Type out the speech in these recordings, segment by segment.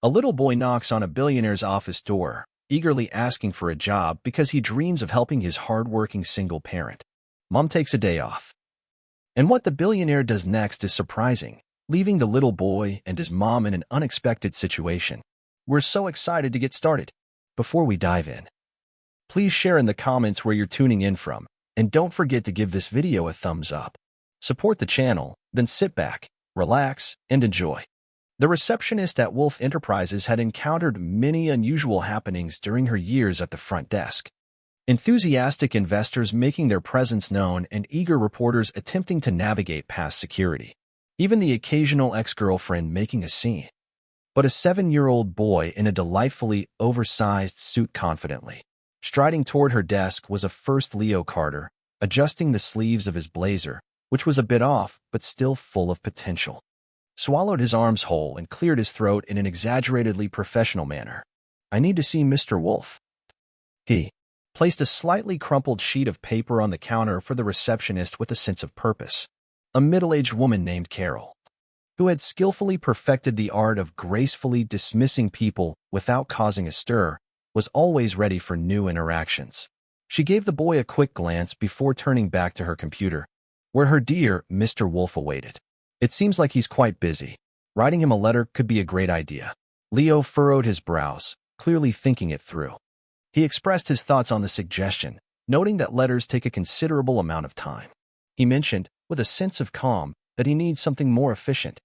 A little boy knocks on a billionaire's office door, eagerly asking for a job because he dreams of helping his hard-working single parent. Mom takes a day off. And what the billionaire does next is surprising, leaving the little boy and his mom in an unexpected situation. We're so excited to get started. Before we dive in, please share in the comments where you're tuning in from, and don't forget to give this video a thumbs up. Support the channel, then sit back, relax, and enjoy. The receptionist at Wolf Enterprises had encountered many unusual happenings during her years at the front desk. Enthusiastic investors making their presence known and eager reporters attempting to navigate past security. Even the occasional ex-girlfriend making a scene. But a 7-year-old boy in a delightfully oversized suit confidently striding toward her desk was a first Leo Carter, adjusting the sleeves of his blazer, which was a bit off but still full of potential. Swallowed his arms whole and cleared his throat in an exaggeratedly professional manner. "I need to see Mr. Wolf." He placed a slightly crumpled sheet of paper on the counter for the receptionist with a sense of purpose. A middle-aged woman named Carol, who had skillfully perfected the art of gracefully dismissing people without causing a stir, was always ready for new interactions. She gave the boy a quick glance before turning back to her computer, where her dear Mr. Wolf awaited. "It seems like he's quite busy. Writing him a letter could be a great idea." Leo furrowed his brows, clearly thinking it through. He expressed his thoughts on the suggestion, noting that letters take a considerable amount of time. He mentioned, with a sense of calm, that he needs something more efficient.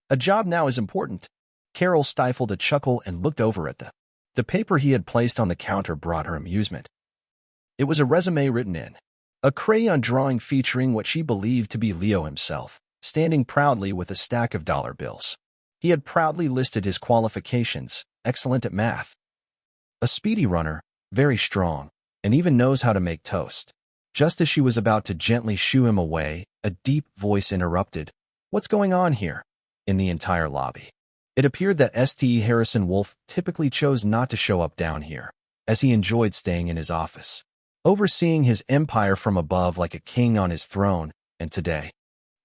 "A job now is important." Carol stifled a chuckle and looked over at the paper he had placed on the counter brought her amusement. It was a resume written in a crayon drawing featuring what she believed to be Leo himself, standing proudly with a stack of dollar bills. He had proudly listed his qualifications: excellent at math, a speedy runner, very strong, and even knows how to make toast. Just as she was about to gently shoo him away, a deep voice interrupted. "What's going on here?" In the entire lobby. It appeared that St. Harrison Wolf typically chose not to show up down here, as he enjoyed staying in his office, overseeing his empire from above like a king on his throne, and today,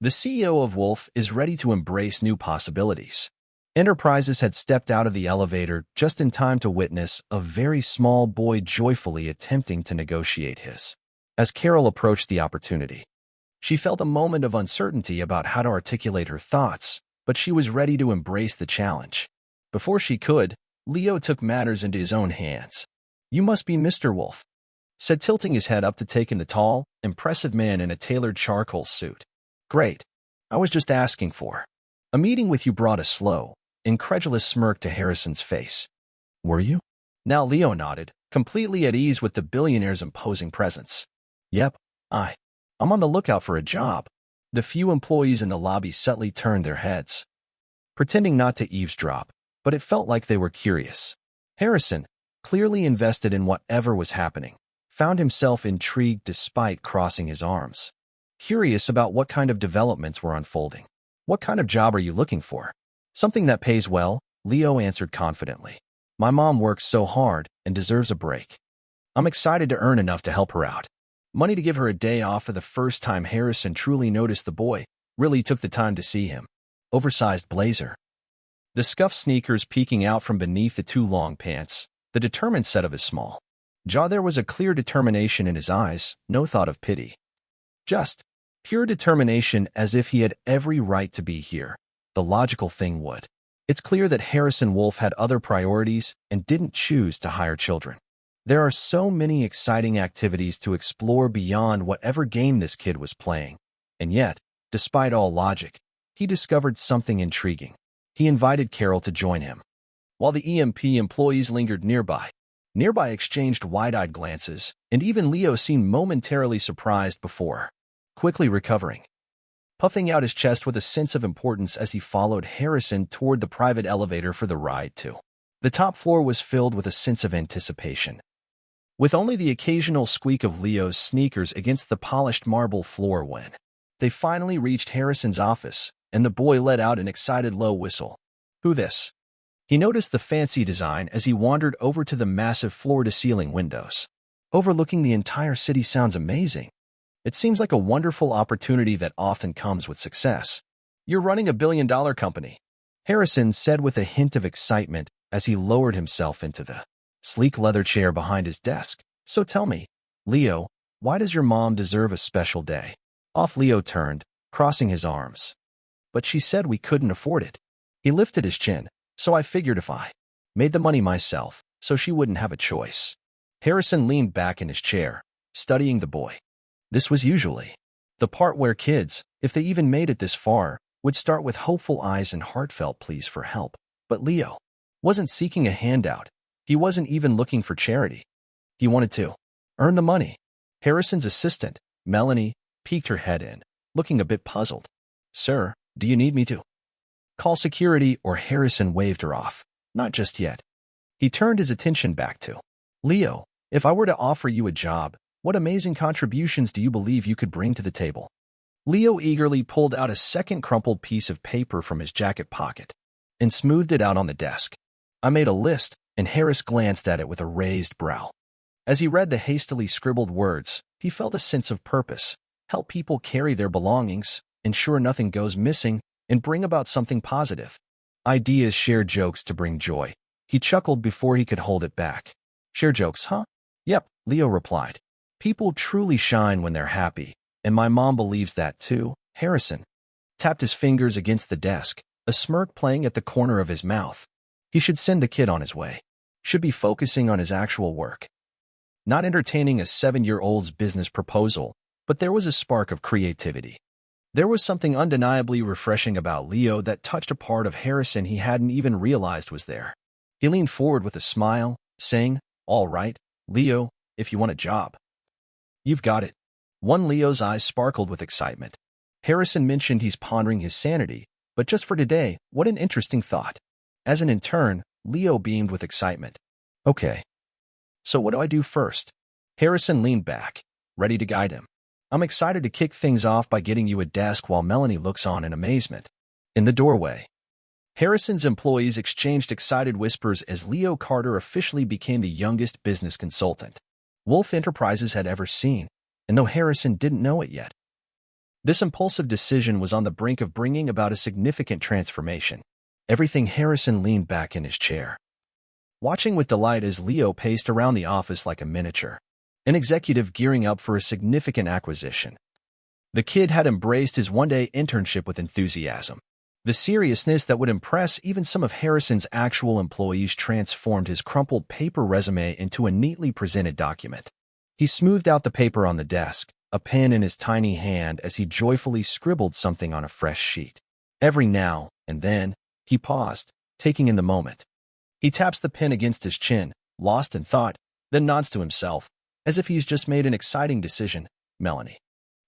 the CEO of Wolf is ready to embrace new possibilities. Enterprises had stepped out of the elevator just in time to witness a very small boy joyfully attempting to negotiate his. As Carol approached the opportunity, she felt a moment of uncertainty about how to articulate her thoughts, but she was ready to embrace the challenge. Before she could, Leo took matters into his own hands. "You must be Mr. Wolf," said, tilting his head up to take in the tall, impressive man in a tailored charcoal suit. "Great. I was just asking for a meeting with you." Brought a slow, incredulous smirk to Harrison's face. "Were you?" Now Leo nodded, completely at ease with the billionaire's imposing presence. "Yep, I'm on the lookout for a job." The few employees in the lobby subtly turned their heads, pretending not to eavesdrop, but it felt like they were curious. Harrison, clearly invested in whatever was happening, found himself intrigued despite crossing his arms, curious about what kind of developments were unfolding. "What kind of job are you looking for?" "Something that pays well," Leo answered confidently. "My mom works so hard and deserves a break. I'm excited to earn enough to help her out. Money to give her a day off." For the first time, Harrison truly noticed the boy really took the time to see him. Oversized blazer, the scuffed sneakers peeking out from beneath the too long pants, the determined set of his small jaw. There was a clear determination in his eyes, no thought of pity. Just pure determination, as if he had every right to be here. The logical thing would. It's clear that Harrison Wolf had other priorities and didn't choose to hire children. There are so many exciting activities to explore beyond whatever game this kid was playing. And yet, despite all logic, he discovered something intriguing. He invited Carol to join him. While the EMP employees lingered nearby exchanged wide-eyed glances, and even Leo seemed momentarily surprised before quickly recovering, puffing out his chest with a sense of importance as he followed Harrison toward the private elevator for the ride to. The top floor was filled with a sense of anticipation, with only the occasional squeak of Leo's sneakers against the polished marble floor when they finally reached Harrison's office, and the boy let out an excited low whistle. "Who this?" He noticed the fancy design as he wandered over to the massive floor-to-ceiling windows. "Overlooking the entire city sounds amazing. It seems like a wonderful opportunity that often comes with success." "You're running a billion-dollar company," Harrison said with a hint of excitement as he lowered himself into the sleek leather chair behind his desk. So tell me, Leo, why does your mom deserve a special day? Off Leo turned, crossing his arms. But she said we couldn't afford it. He lifted his chin, so I figured if I made the money myself, so she wouldn't have a choice. Harrison leaned back in his chair, studying the boy. This was usually the part where kids, if they even made it this far, would start with hopeful eyes and heartfelt pleas for help. But Leo wasn't seeking a handout. He wasn't even looking for charity. He wanted to earn the money. Harrison's assistant, Melanie, peeked her head in, looking a bit puzzled. Sir, do you need me to call security? Or Harrison waved her off. Not just yet. He turned his attention back to Leo. If I were to offer you a job, what amazing contributions do you believe you could bring to the table? Leo eagerly pulled out a second crumpled piece of paper from his jacket pocket and smoothed it out on the desk. I made a list, and Harris glanced at it with a raised brow. As he read the hastily scribbled words, he felt a sense of purpose. Help people carry their belongings, ensure nothing goes missing, and bring about something positive. Ideas, share jokes to bring joy. He chuckled before he could hold it back. Share jokes, huh? Yep, Leo replied. People truly shine when they're happy, and my mom believes that too. Harrison tapped his fingers against the desk, a smirk playing at the corner of his mouth. He should send the kid on his way. Should be focusing on his actual work. Not entertaining a 7-year-old's business proposal, but there was a spark of creativity. There was something undeniably refreshing about Leo that touched a part of Harrison he hadn't even realized was there. He leaned forward with a smile, saying, All right, Leo, if you want a job, you've got it. One Leo's eyes sparkled with excitement. Harrison mentioned he's pondering his sanity, but just for today, what an interesting thought. As an intern, Leo beamed with excitement. Okay. So what do I do first? Harrison leaned back, ready to guide him. I'm excited to kick things off by getting you a desk while Melanie looks on in amazement. In the doorway, Harrison's employees exchanged excited whispers as Leo Carter officially became the youngest business consultant Wolf Enterprises had ever seen, and though Harrison didn't know it yet, this impulsive decision was on the brink of bringing about a significant transformation. Everything Harrison leaned back in his chair, watching with delight as Leo paced around the office like a miniature, an executive gearing up for a significant acquisition. The kid had embraced his one-day internship with enthusiasm. The seriousness that would impress even some of Harrison's actual employees transformed his crumpled paper resume into a neatly presented document. He smoothed out the paper on the desk, a pen in his tiny hand as he joyfully scribbled something on a fresh sheet. Every now and then, he paused, taking in the moment. He taps the pen against his chin, lost in thought, then nods to himself, as if he's just made an exciting decision. Melanie,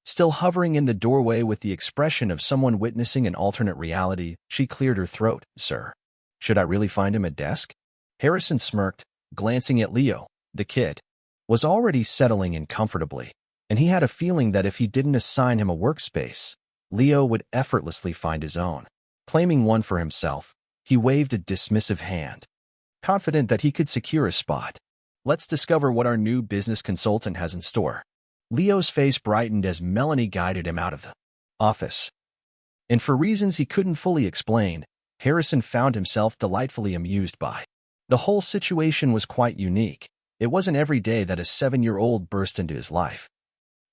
still hovering in the doorway with the expression of someone witnessing an alternate reality, she cleared her throat. Sir, should I really find him a desk? Harrison smirked, glancing at Leo. The kid was already settling in comfortably, and he had a feeling that if he didn't assign him a workspace, Leo would effortlessly find his own. Claiming one for himself, he waved a dismissive hand, confident that he could secure a spot. Let's discover what our new business consultant has in store. Leo's face brightened as Melanie guided him out of the office. And for reasons he couldn't fully explain, Harrison found himself delightfully amused by. The whole situation was quite unique. It wasn't every day that a 7-year-old burst into his life,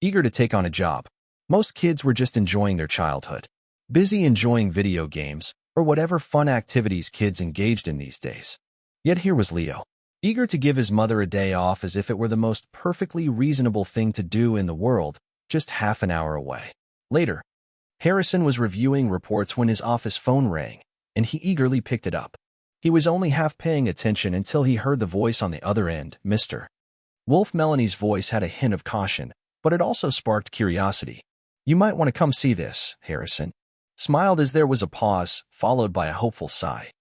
eager to take on a job. Most kids were just enjoying their childhood, busy enjoying video games or whatever fun activities kids engaged in these days. Yet here was Leo, eager to give his mother a day off as if it were the most perfectly reasonable thing to do in the world, just half an hour away. Later, Harrison was reviewing reports when his office phone rang, and he eagerly picked it up. He was only half paying attention until he heard the voice on the other end. Mr. Wolf. Melanie's voice had a hint of caution, but it also sparked curiosity. You might want to come see this, Harrison smiled as there was a pause, followed by a hopeful sigh.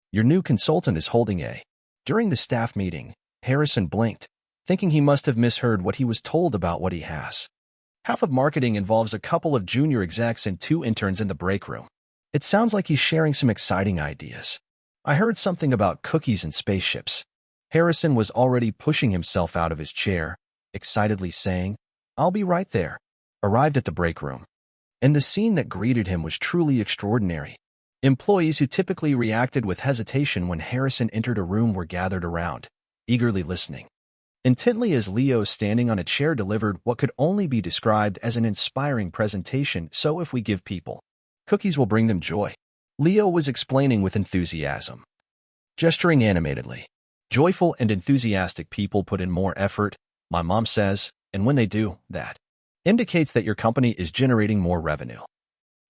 Your new consultant is holding a. During the staff meeting, Harrison blinked, thinking he must have misheard what he was told about what he has. Half of marketing involves a couple of junior execs and 2 interns in the break room. It sounds like he's sharing some exciting ideas. I heard something about cookies and spaceships. Harrison was already pushing himself out of his chair, excitedly saying, I'll be right there. Arrived at the break room, and the scene that greeted him was truly extraordinary. Employees who typically reacted with hesitation when Harrison entered a room were gathered around, eagerly listening. Intently as Leo standing on a chair delivered what could only be described as an inspiring presentation. So if we give people cookies will bring them joy. Leo was explaining with enthusiasm, gesturing animatedly. Joyful and enthusiastic people put in more effort, my mom says, and when they do, that indicates that your company is generating more revenue.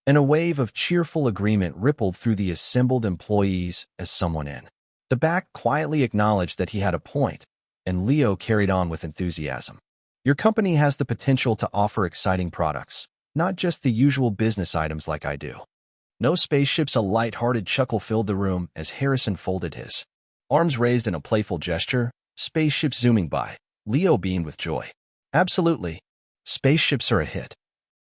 And a wave of cheerful agreement rippled through the assembled employees as someone in the back quietly acknowledged that he had a point, and Leo carried on with enthusiasm. Your company has the potential to offer exciting products, not just the usual business items like I do. No spaceships. A light-hearted chuckle filled the room as Harrison folded his arms raised in a playful gesture, spaceships zooming by. Leo beamed with joy. Absolutely. Spaceships are a hit.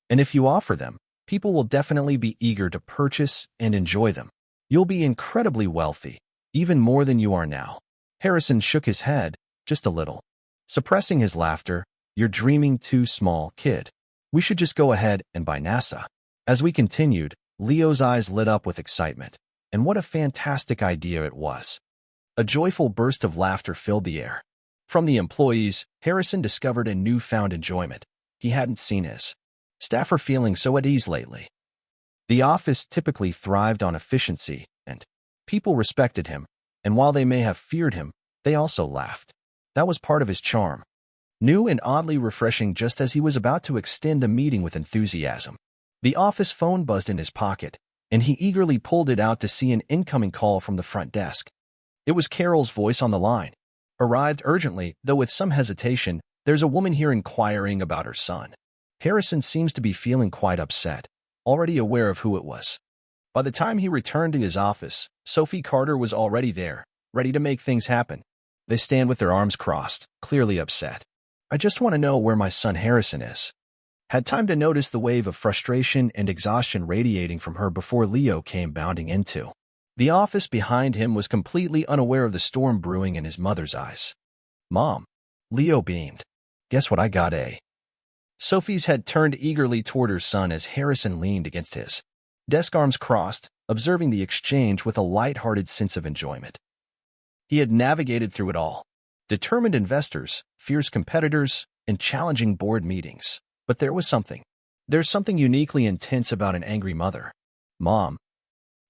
And if you offer them, people will definitely be eager to purchase and enjoy them. You'll be incredibly wealthy, even more than you are now. Harrison shook his head, just a little, suppressing his laughter. You're dreaming too small, kid. We should just go ahead and buy NASA. As we continued, Leo's eyes lit up with excitement. And what a fantastic idea it was. A joyful burst of laughter filled the air. From the employees, Harrison discovered a newfound enjoyment. He hadn't seen his staff are feeling so at ease lately. The office typically thrived on efficiency, and people respected him, and while they may have feared him, they also laughed. That was part of his charm. New and oddly refreshing. Just as he was about to extend the meeting with enthusiasm, the office phone buzzed in his pocket, and he eagerly pulled it out to see an incoming call from the front desk. It was Carol's voice on the line. Arrived urgently, though with some hesitation, there's a woman here inquiring about her son. Harrison seems to be feeling quite upset, already aware of who it was. By the time he returned to his office, Sophie Carter was already there, ready to make things happen. They stand with their arms crossed, clearly upset. I just want to know where my son Harrison is. Had time to notice the wave of frustration and exhaustion radiating from her before Leo came bounding into the office behind him, was completely unaware of the storm brewing in his mother's eyes. Mom. Leo beamed. Guess what I got, eh? Sophie's head turned eagerly toward her son as Harrison leaned against his desk, arms crossed, observing the exchange with a light-hearted sense of enjoyment. He had navigated through it all. Determined investors, fierce competitors, and challenging board meetings. But there's something uniquely intense about an angry mother. Mom.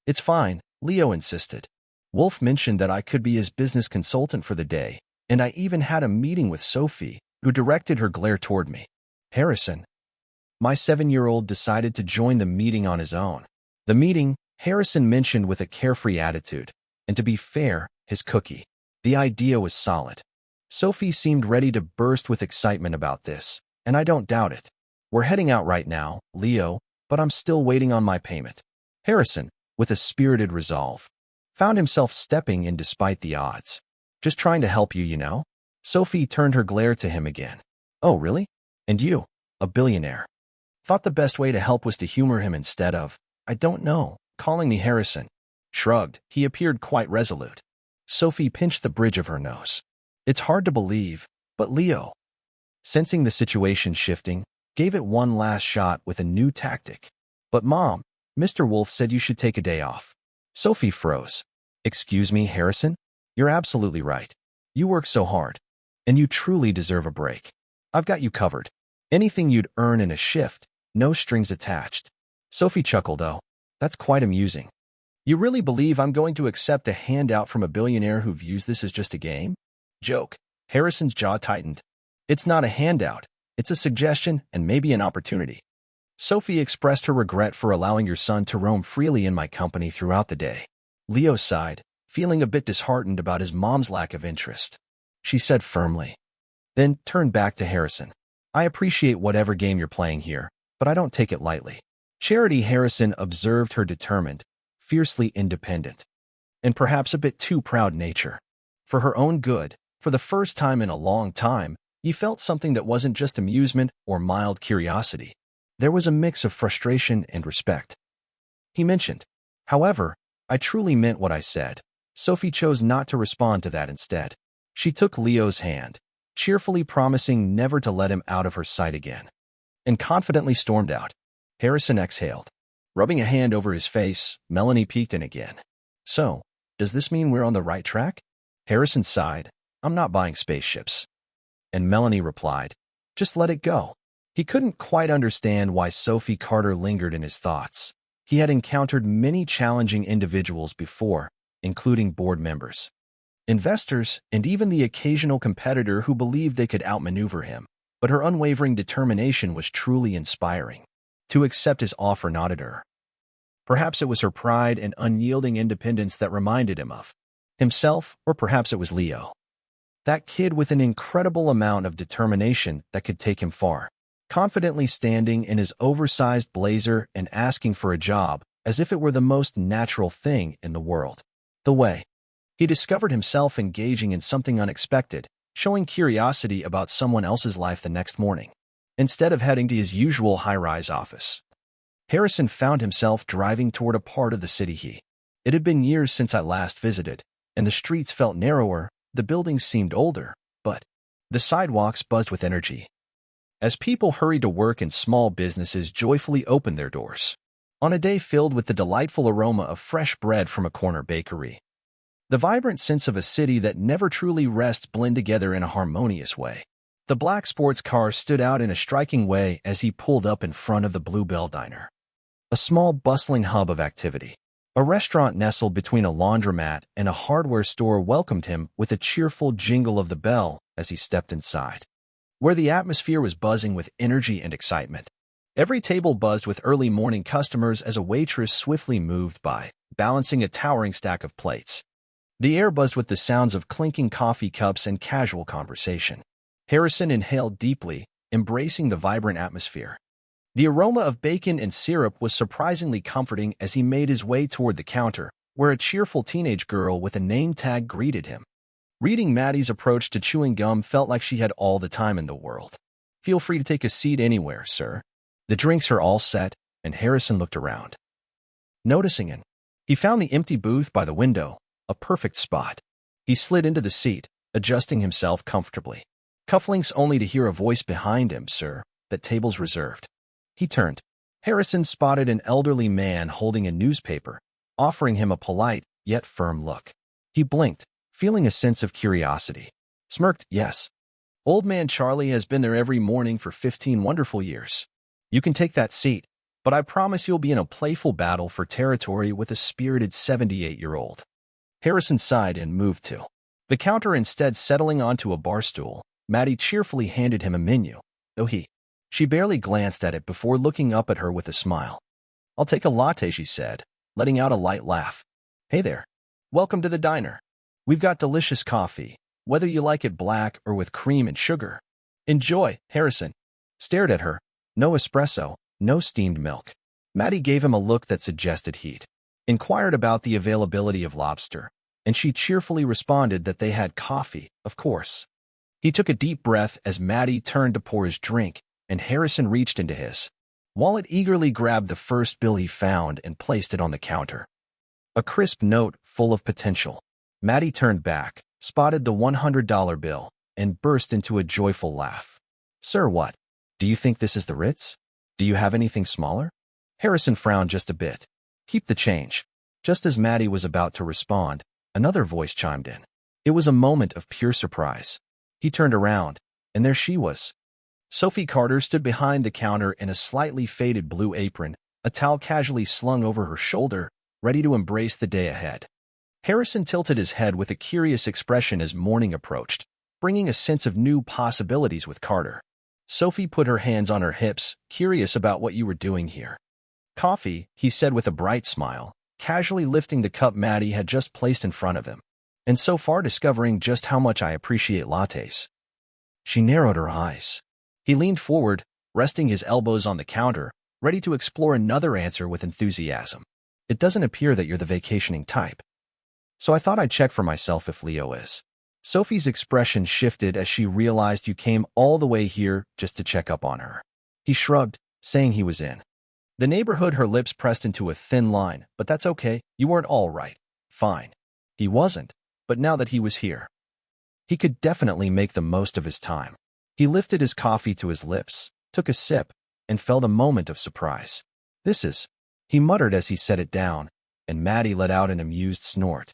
It's fine, Leo insisted. Wolf mentioned that I could be his business consultant for the day, and I even had a meeting with Sophie, who directed her glare toward me. Harrison. My 7-year-old decided to join the meeting on his own. The meeting, Harrison mentioned with a carefree attitude, and to be fair, his cookie. The idea was solid. Sophie seemed ready to burst with excitement about this, and I don't doubt it. We're heading out right now, Leo, but I'm still waiting on my payment. Harrison, with a spirited resolve, found himself stepping in despite the odds. Just trying to help you, you know? Sophie turned her glare to him again. Oh, really? And you, a billionaire. Thought the best way to help was to humor him instead of, I don't know, calling me Harrison. Shrugged, he appeared quite resolute. Sophie pinched the bridge of her nose. It's hard to believe, but Leo, sensing the situation shifting, gave it one last shot with a new tactic. But Mom, Mr. Wolf said you should take a day off. Sophie froze. Excuse me, Harrison? You're absolutely right. You work so hard, and you truly deserve a break. I've got you covered. Anything you'd earn in a shift, no strings attached. Sophie chuckled. Oh, that's quite amusing. You really believe I'm going to accept a handout from a billionaire who views this as just a game? Joke. Harrison's jaw tightened. It's not a handout. It's a suggestion and maybe an opportunity. Sophie expressed her regret for allowing your son to roam freely in my company throughout the day. Leo sighed, feeling a bit disheartened about his mom's lack of interest. She said firmly, then turned back to Harrison. I appreciate whatever game you're playing here, but I don't take it lightly. Charity Harrison observed her determined, fiercely independent, and perhaps a bit too proud nature. For her own good, for the first time in a long time, he felt something that wasn't just amusement or mild curiosity. There was a mix of frustration and respect. He mentioned, however, I truly meant what I said. Sophie chose not to respond to that instead. She took Leo's hand, cheerfully promising never to let him out of her sight again, and confidently stormed out. Harrison exhaled. Rubbing a hand over his face, Melanie peeked in again. So, does this mean we're on the right track? Harrison sighed. I'm not buying spaceships. And Melanie replied, just let it go. He couldn't quite understand why Sophie Carter lingered in his thoughts. He had encountered many challenging individuals before, including board members, investors, and even the occasional competitor who believed they could outmaneuver him. But her unwavering determination was truly inspiring. To accept his offer knotted her. Perhaps it was her pride and unyielding independence that reminded him of himself, or perhaps it was Leo. That kid with an incredible amount of determination that could take him far, confidently standing in his oversized blazer and asking for a job as if it were the most natural thing in the world. The way he discovered himself engaging in something unexpected, showing curiosity about someone else's life the next morning, instead of heading to his usual high-rise office. Harrison found himself driving toward a part of the city it had been years since I last visited, and the streets felt narrower, the buildings seemed older, but the sidewalks buzzed with energy, as people hurried to work and small businesses joyfully opened their doors. On a day filled with the delightful aroma of fresh bread from a corner bakery, the vibrant sense of a city that never truly rests blend together in a harmonious way. The black sports car stood out in a striking way as he pulled up in front of the Bluebell Diner, a small, bustling hub of activity. A restaurant nestled between a laundromat and a hardware store welcomed him with a cheerful jingle of the bell as he stepped inside, where the atmosphere was buzzing with energy and excitement. Every table buzzed with early morning customers as a waitress swiftly moved by, balancing a towering stack of plates. The air buzzed with the sounds of clinking coffee cups and casual conversation. Harrison inhaled deeply, embracing the vibrant atmosphere. The aroma of bacon and syrup was surprisingly comforting as he made his way toward the counter, where a cheerful teenage girl with a name tag greeted him. Reading Maddie's approach to chewing gum felt like she had all the time in the world. Feel free to take a seat anywhere, sir. The drinks are all set, and Harrison looked around, noticing it. He found the empty booth by the window, a perfect spot. He slid into the seat, adjusting himself comfortably. Cufflinks only to hear a voice behind him, sir, that table's reserved. He turned. Harrison spotted an elderly man holding a newspaper, offering him a polite, yet firm look. He blinked, feeling a sense of curiosity. Smirked, yes. Old man Charlie has been there every morning for 15 wonderful years. You can take that seat, but I promise you'll be in a playful battle for territory with a spirited 78-year-old. Harrison sighed and moved to the counter, instead settling onto a bar stool. Maddie cheerfully handed him a menu, though she barely glanced at it before looking up at her with a smile. I'll take a latte, she said, letting out a light laugh. Hey there. Welcome to the diner. We've got delicious coffee, whether you like it black or with cream and sugar. Enjoy. Harrison stared at her. No espresso, no steamed milk. Maddie gave him a look that suggested he'd inquired about the availability of lobster, and she cheerfully responded that they had coffee, of course. He took a deep breath as Maddie turned to pour his drink, and Harrison reached into his wallet, eagerly grabbed the first bill he found and placed it on the counter. A crisp note full of potential. Maddie turned back, spotted the $100 bill, and burst into a joyful laugh. Sir, what? Do you think this is the Ritz? Do you have anything smaller? Harrison frowned just a bit. Keep the change. Just as Maddie was about to respond, another voice chimed in. It was a moment of pure surprise. He turned around, and there she was. Sophie Carter stood behind the counter in a slightly faded blue apron, a towel casually slung over her shoulder, ready to embrace the day ahead. Harrison tilted his head with a curious expression as morning approached, bringing a sense of new possibilities with Carter. Sophie put her hands on her hips, curious about what you were doing here. Coffee, he said with a bright smile, casually lifting the cup Maddie had just placed in front of him, and so far discovering just how much I appreciate lattes. She narrowed her eyes. He leaned forward, resting his elbows on the counter, ready to explore another answer with enthusiasm. It doesn't appear that you're the vacationing type. So I thought I'd check for myself if Leo is. Sophie's expression shifted as she realized you came all the way here just to check up on her. He shrugged, saying he was in the neighborhood. Her lips pressed into a thin line, but that's okay. You weren't all right. Fine. He wasn't, but now that he was here, he could definitely make the most of his time. He lifted his coffee to his lips, took a sip, and felt a moment of surprise. This is, he muttered as he set it down, and Maddie let out an amused snort.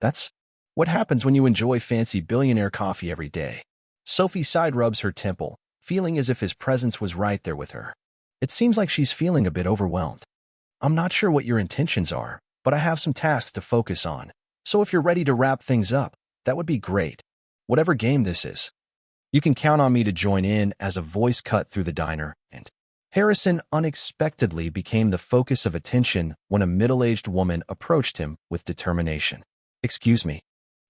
That's what happens when you enjoy fancy billionaire coffee every day. Sophie side rubs her temple, feeling as if his presence was right there with her. It seems like she's feeling a bit overwhelmed. I'm not sure what your intentions are, but I have some tasks to focus on, so if you're ready to wrap things up, that would be great. Whatever game this is, you can count on me to join in. As a voice cut through the diner, and Harrison unexpectedly became the focus of attention when a middle-aged woman approached him with determination. Excuse me,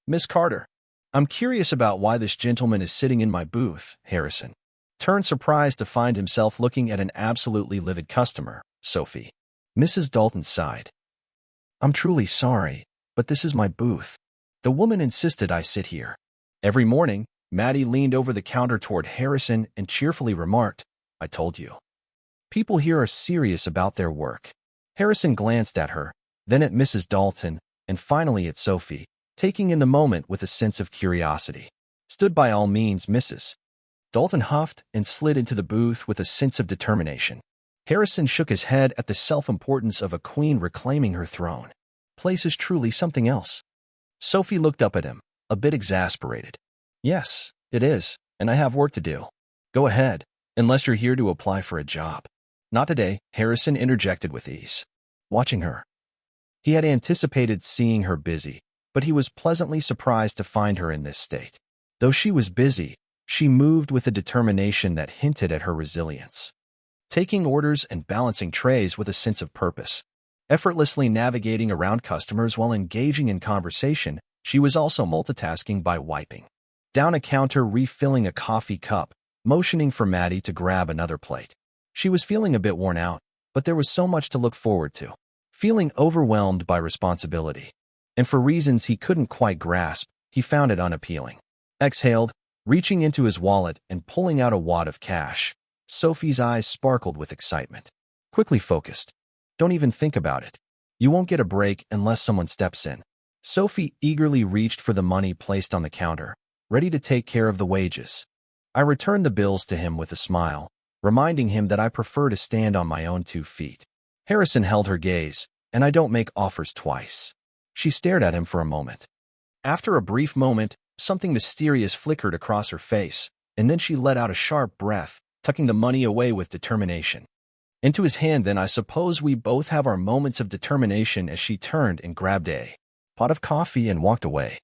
Miss Carter. I'm curious about why this gentleman is sitting in my booth. Harrison turned surprised to find himself looking at an absolutely livid customer, Sophie. Mrs. Dalton sighed. I'm truly sorry, but this is my booth. The woman insisted I sit here. Every morning, Maddie leaned over the counter toward Harrison and cheerfully remarked, I told you. People here are serious about their work. Harrison glanced at her, then at Mrs. Dalton, and finally at Sophie, taking in the moment with a sense of curiosity. Stood by all means, Mrs. Dalton huffed and slid into the booth with a sense of determination. Harrison shook his head at the self-importance of a queen reclaiming her throne. Place is truly something else. Sophie looked up at him, a bit exasperated. Yes, it is, and I have work to do. Go ahead, unless you're here to apply for a job. Not today, Harrison interjected with ease. Watching her. He had anticipated seeing her busy, but he was pleasantly surprised to find her in this state. Though she was busy, she moved with a determination that hinted at her resilience. Taking orders and balancing trays with a sense of purpose. Effortlessly navigating around customers while engaging in conversation, she was also multitasking by wiping down a counter, refilling a coffee cup, motioning for Maddie to grab another plate. She was feeling a bit worn out, but there was so much to look forward to. Feeling overwhelmed by responsibility. And for reasons he couldn't quite grasp, he found it unappealing. Exhaled, reaching into his wallet and pulling out a wad of cash. Sophie's eyes sparkled with excitement. Quickly focused. Don't even think about it. You won't get a break unless someone steps in. Sophie eagerly reached for the money placed on the counter, ready to take care of the wages. I returned the bills to him with a smile, reminding him that I prefer to stand on my own 2 feet. Harrison held her gaze, and I don't make offers twice. She stared at him for a moment. After a brief moment, something mysterious flickered across her face, and then she let out a sharp breath, tucking the money away with determination. Into his hand then. I suppose we both have our moments of determination. As she turned and grabbed a pot of coffee and walked away,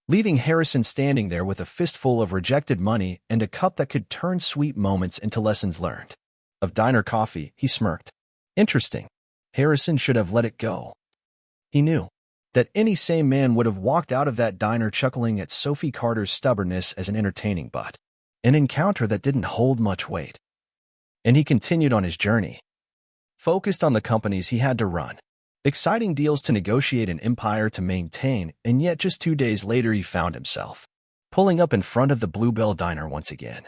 leaving Harrison standing there with a fistful of rejected money and a cup that could turn sweet moments into lessons learned. Of diner coffee, he smirked. Interesting. Harrison should have let it go. He knew that any sane man would have walked out of that diner chuckling at Sophie Carter's stubbornness as an entertaining but an encounter that didn't hold much weight. And he continued on his journey, focused on the companies he had to run, exciting deals to negotiate, an empire to maintain, and yet just 2 days later he found himself pulling up in front of the Bluebell Diner once again.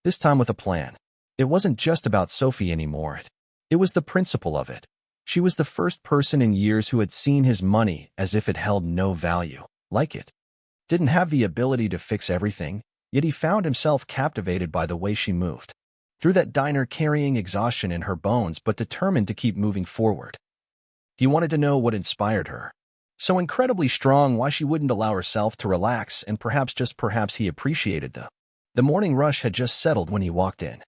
This time with a plan. It wasn't just about Sophie anymore. It was the principle of it. She was the first person in years who had seen his money as if it held no value, like it didn't have the ability to fix everything, yet he found himself captivated by the way she moved through that diner, carrying exhaustion in her bones but determined to keep moving forward. He wanted to know what inspired her. So incredibly strong, why she wouldn't allow herself to relax, and perhaps, just perhaps, he appreciated the morning rush had just settled when he walked in.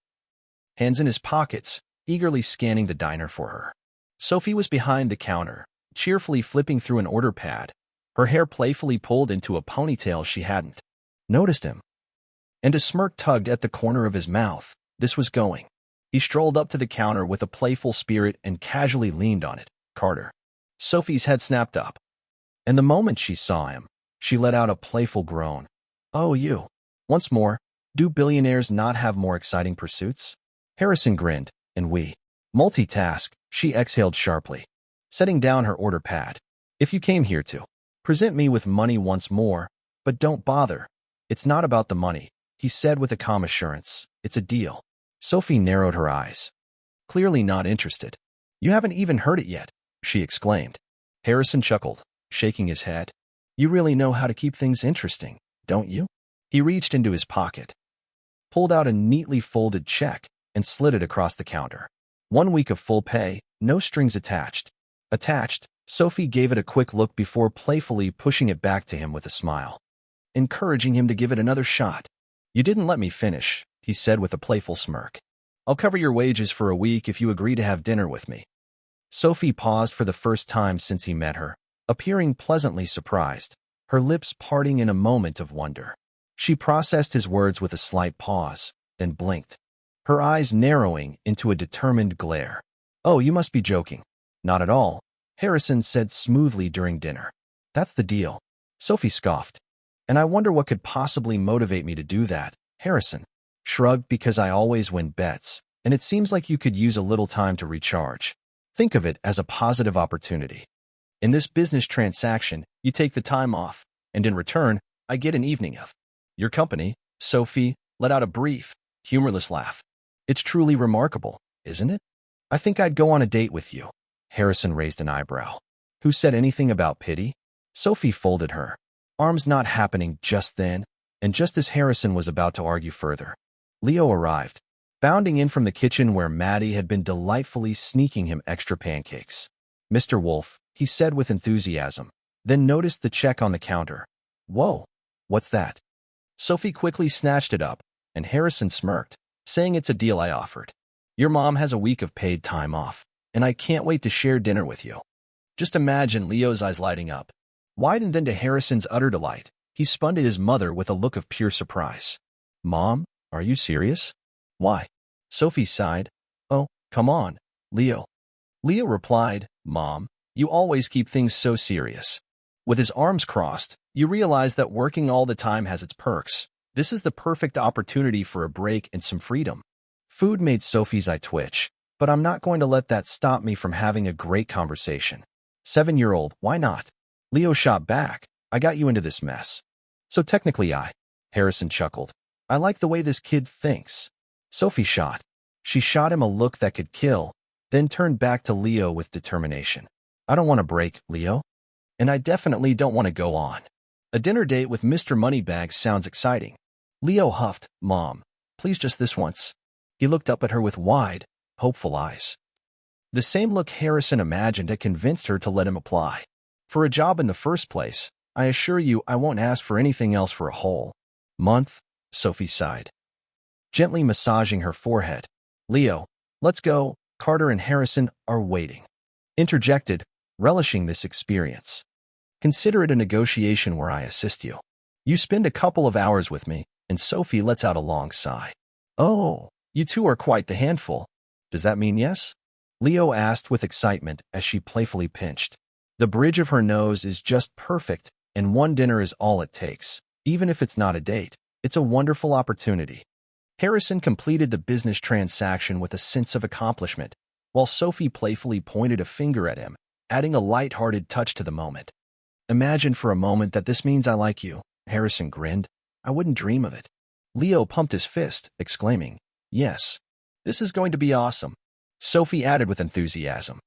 Hands in his pockets, eagerly scanning the diner for her. Sophie was behind the counter, cheerfully flipping through an order pad, her hair playfully pulled into a ponytail. She hadn't noticed him, and a smirk tugged at the corner of his mouth. This was going. He strolled up to the counter with a playful spirit and casually leaned on it. Carter. Sophie's head snapped up, and the moment she saw him, she let out a playful groan. Oh, you. Once more, do billionaires not have more exciting pursuits? Harrison grinned, and we multitask, she exhaled sharply, setting down her order pad. If you came here to present me with money once more, but don't bother. It's not about the money, he said with a calm assurance. It's a deal. Sophie narrowed her eyes, clearly not interested. You haven't even heard it yet, she exclaimed. Harrison chuckled, shaking his head. You really know how to keep things interesting, don't you? He reached into his pocket, pulled out a neatly folded check, and slid it across the counter. 1 week of full pay, no strings attached. Attached, Sophie gave it a quick look before playfully pushing it back to him with a smile, encouraging him to give it another shot. You didn't let me finish, he said with a playful smirk. I'll cover your wages for a week if you agree to have dinner with me. Sophie paused for the first time since he met her, appearing pleasantly surprised, her lips parting in a moment of wonder. She processed his words with a slight pause, then blinked, her eyes narrowing into a determined glare. Oh, you must be joking. Not at all, Harrison said smoothly during dinner. That's the deal. Sophie scoffed. And I wonder what could possibly motivate me to do that, Harrison shrugged because I always win bets, and it seems like you could use a little time to recharge. Think of it as a positive opportunity. In this business transaction, you take the time off, and in return, I get an evening of your company. Sophie let out a brief, humorless laugh. It's truly remarkable, isn't it? I think I'd go on a date with you. Harrison raised an eyebrow. Who said anything about pity? Sophie folded her arms, not happening just then, and just as Harrison was about to argue further, Leo arrived, bounding in from the kitchen where Maddie had been delightfully sneaking him extra pancakes. Mr. Wolf, he said with enthusiasm, then noticed the check on the counter. Whoa, what's that? Sophie quickly snatched it up, and Harrison smirked, saying it's a deal I offered. Your mom has a week of paid time off, and I can't wait to share dinner with you. Just imagine Leo's eyes lighting up. Widened then to Harrison's utter delight, he spun to his mother with a look of pure surprise. Mom, are you serious? Why? Sophie sighed. Oh, come on, Leo. Leo replied, Mom, you always keep things so serious. With his arms crossed, you realize that working all the time has its perks. This is the perfect opportunity for a break and some freedom. Food made Sophie's eye twitch, but I'm not going to let that stop me from having a great conversation. 7-year-old, why not? Leo shot back. I got you into this mess. So technically Harrison chuckled. I like the way this kid thinks. Sophie shot. She shot him a look that could kill, then turned back to Leo with determination. I don't want to break, Leo. And I definitely don't want to go on. A dinner date with Mr. Moneybags sounds exciting. Leo huffed, Mom, please just this once. He looked up at her with wide, hopeful eyes. The same look Harrison imagined had convinced her to let him apply. For a job in the first place, I assure you I won't ask for anything else for a whole month, Sophie sighed, gently massaging her forehead. Leo, let's go, Carter and Harrison are waiting. Interjected, relishing this experience. Consider it a negotiation where I assist you. You spend a couple of hours with me, and Sophie lets out a long sigh. Oh, you two are quite the handful. Does that mean yes? Leo asked with excitement as she playfully pinched. The bridge of her nose is just perfect, and one dinner is all it takes. Even if it's not a date, it's a wonderful opportunity. Harrison completed the business transaction with a sense of accomplishment, while Sophie playfully pointed a finger at him, adding a light-hearted touch to the moment. Imagine for a moment that this means I like you, Harrison grinned. I wouldn't dream of it. Leo pumped his fist, exclaiming, Yes, this is going to be awesome. Sophie added with enthusiasm,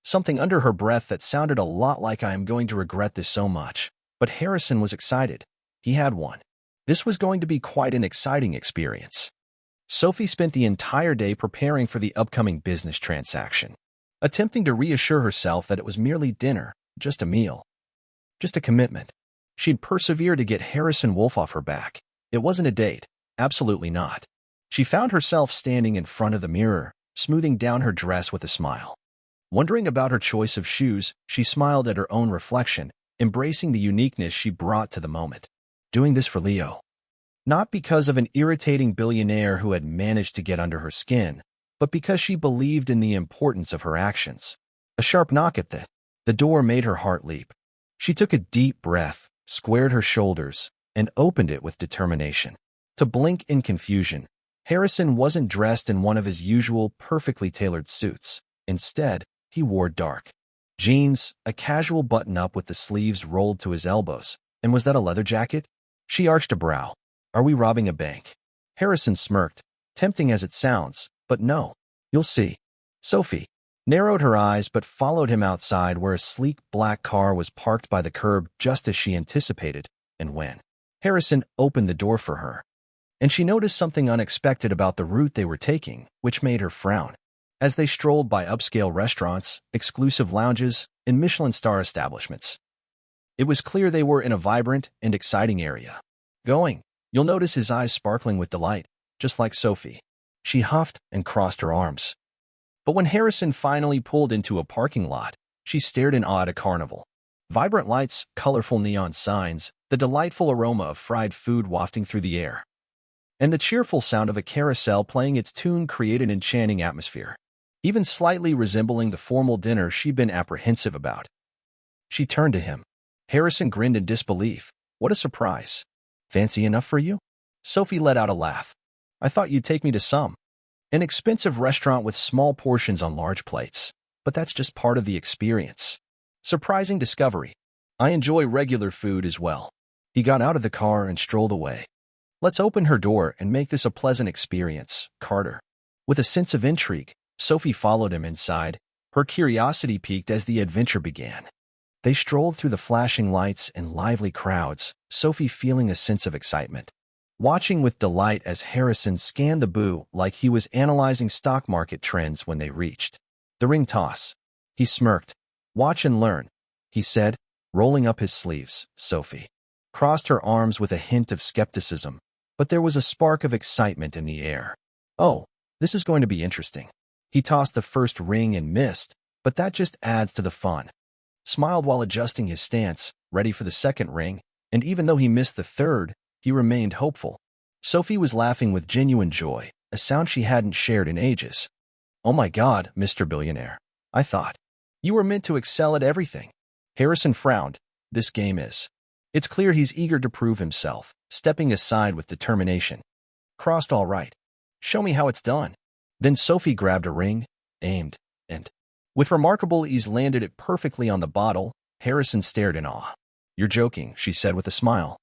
something under her breath that sounded a lot like I am going to regret this so much. But Harrison was excited. He had one. This was going to be quite an exciting experience. Sophie spent the entire day preparing for the upcoming business transaction, attempting to reassure herself that it was merely dinner, just a meal, just a commitment. She'd persevere to get Harrison Wolf off her back. It wasn't a date. Absolutely not. She found herself standing in front of the mirror, smoothing down her dress with a smile. Wondering about her choice of shoes, she smiled at her own reflection, embracing the uniqueness she brought to the moment. Doing this for Leo. Not because of an irritating billionaire who had managed to get under her skin, but because she believed in the importance of her actions. A sharp knock at the door made her heart leap. She took a deep breath, squared her shoulders, and opened it with determination. To blink in confusion, Harrison wasn't dressed in one of his usual perfectly tailored suits. Instead, he wore dark jeans, a casual button-up with the sleeves rolled to his elbows. And was that a leather jacket? She arched a brow. Are we robbing a bank? Harrison smirked, tempting as it sounds, but no. You'll see. Sophie narrowed her eyes but followed him outside where a sleek black car was parked by the curb just as she anticipated, and when Harrison opened the door for her, and she noticed something unexpected about the route they were taking, which made her frown. as they strolled by upscale restaurants, exclusive lounges, and Michelin star establishments. It was clear they were in a vibrant and exciting area. You'll notice his eyes sparkling with delight, just like Sophie. She huffed and crossed her arms. But when Harrison finally pulled into a parking lot, she stared in awe at a carnival. Vibrant lights, colorful neon signs, the delightful aroma of fried food wafting through the air, and the cheerful sound of a carousel playing its tune created an enchanting atmosphere, even slightly resembling the formal dinner she'd been apprehensive about. She turned to him. Harrison grinned in disbelief. What a surprise. Fancy enough for you? Sophie let out a laugh. I thought you'd take me to an expensive restaurant with small portions on large plates. But that's just part of the experience. Surprising discovery. I enjoy regular food as well. He got out of the car and strolled away. Let's open her door and make this a pleasant experience, Carter. With a sense of intrigue, Sophie followed him inside, her curiosity piqued as the adventure began. They strolled through the flashing lights and lively crowds, Sophie feeling a sense of excitement, watching with delight as Harrison scanned the booth like he was analyzing stock market trends. When they reached the ring toss, he smirked. Watch and learn, he said, rolling up his sleeves. Sophie crossed her arms with a hint of skepticism, but there was a spark of excitement in the air. Oh, this is going to be interesting. He tossed the first ring and missed, but that just adds to the fun. Smiled while adjusting his stance, ready for the second ring, and even though he missed the third, he remained hopeful. Sophie was laughing with genuine joy, a sound she hadn't shared in ages. Oh my God, Mr. Billionaire. I thought you were meant to excel at everything. Harrison frowned. This game is. It's clear he's eager to prove himself, stepping aside with determination. Crossed all right. Show me how it's done. Then Sophie grabbed a ring, aimed, and, with remarkable ease, landed it perfectly on the bottle. Harrison stared in awe. You're joking, she said with a smile.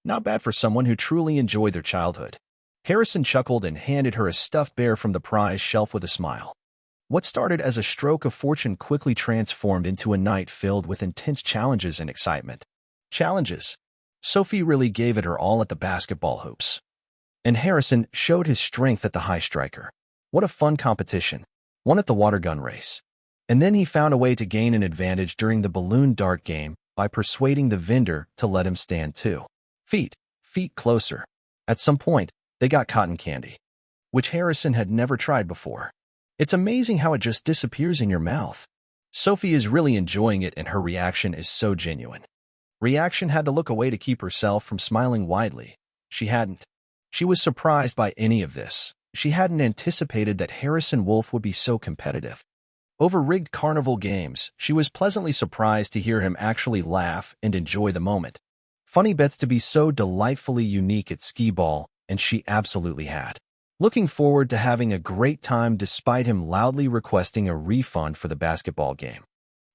Not bad for someone who truly enjoyed their childhood. Harrison chuckled and handed her a stuffed bear from the prize shelf with a smile. What started as a stroke of fortune quickly transformed into a night filled with intense challenges and excitement. Challenges. Sophie really gave it her all at the basketball hoops. And Harrison showed his strength at the high striker. What a fun competition. One at the water gun race. And then he found a way to gain an advantage during the balloon dart game by persuading the vendor to let him stand 2 feet closer. At some point, they got cotton candy, which Harrison had never tried before. It's amazing how it just disappears in your mouth. Sophie is really enjoying it and her reaction is so genuine. Reaction had to look away to keep herself from smiling widely. She hadn't. She was surprised by any of this. She hadn't anticipated that Harrison Wolf would be so competitive. Over rigged carnival games, she was pleasantly surprised to hear him actually laugh and enjoy the moment. Funny bets to be so delightfully unique at skee-ball, and she absolutely had. Looking forward to having a great time despite him loudly requesting a refund for the basketball game.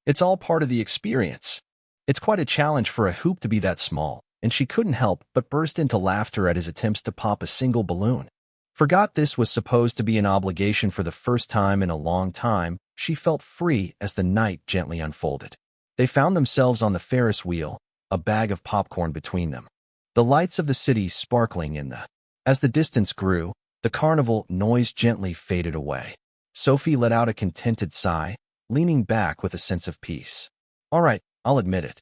It's all part of the experience. It's quite a challenge for a hoop to be that small, and she couldn't help but burst into laughter at his attempts to pop a single balloon. Forgot this was supposed to be an obligation for the first time in a long time, she felt free as the night gently unfolded. They found themselves on the Ferris wheel, a bag of popcorn between them. The lights of the city sparkling in the. As the distance grew, the carnival noise gently faded away. Sophie let out a contented sigh, leaning back with a sense of peace. All right, I'll admit it.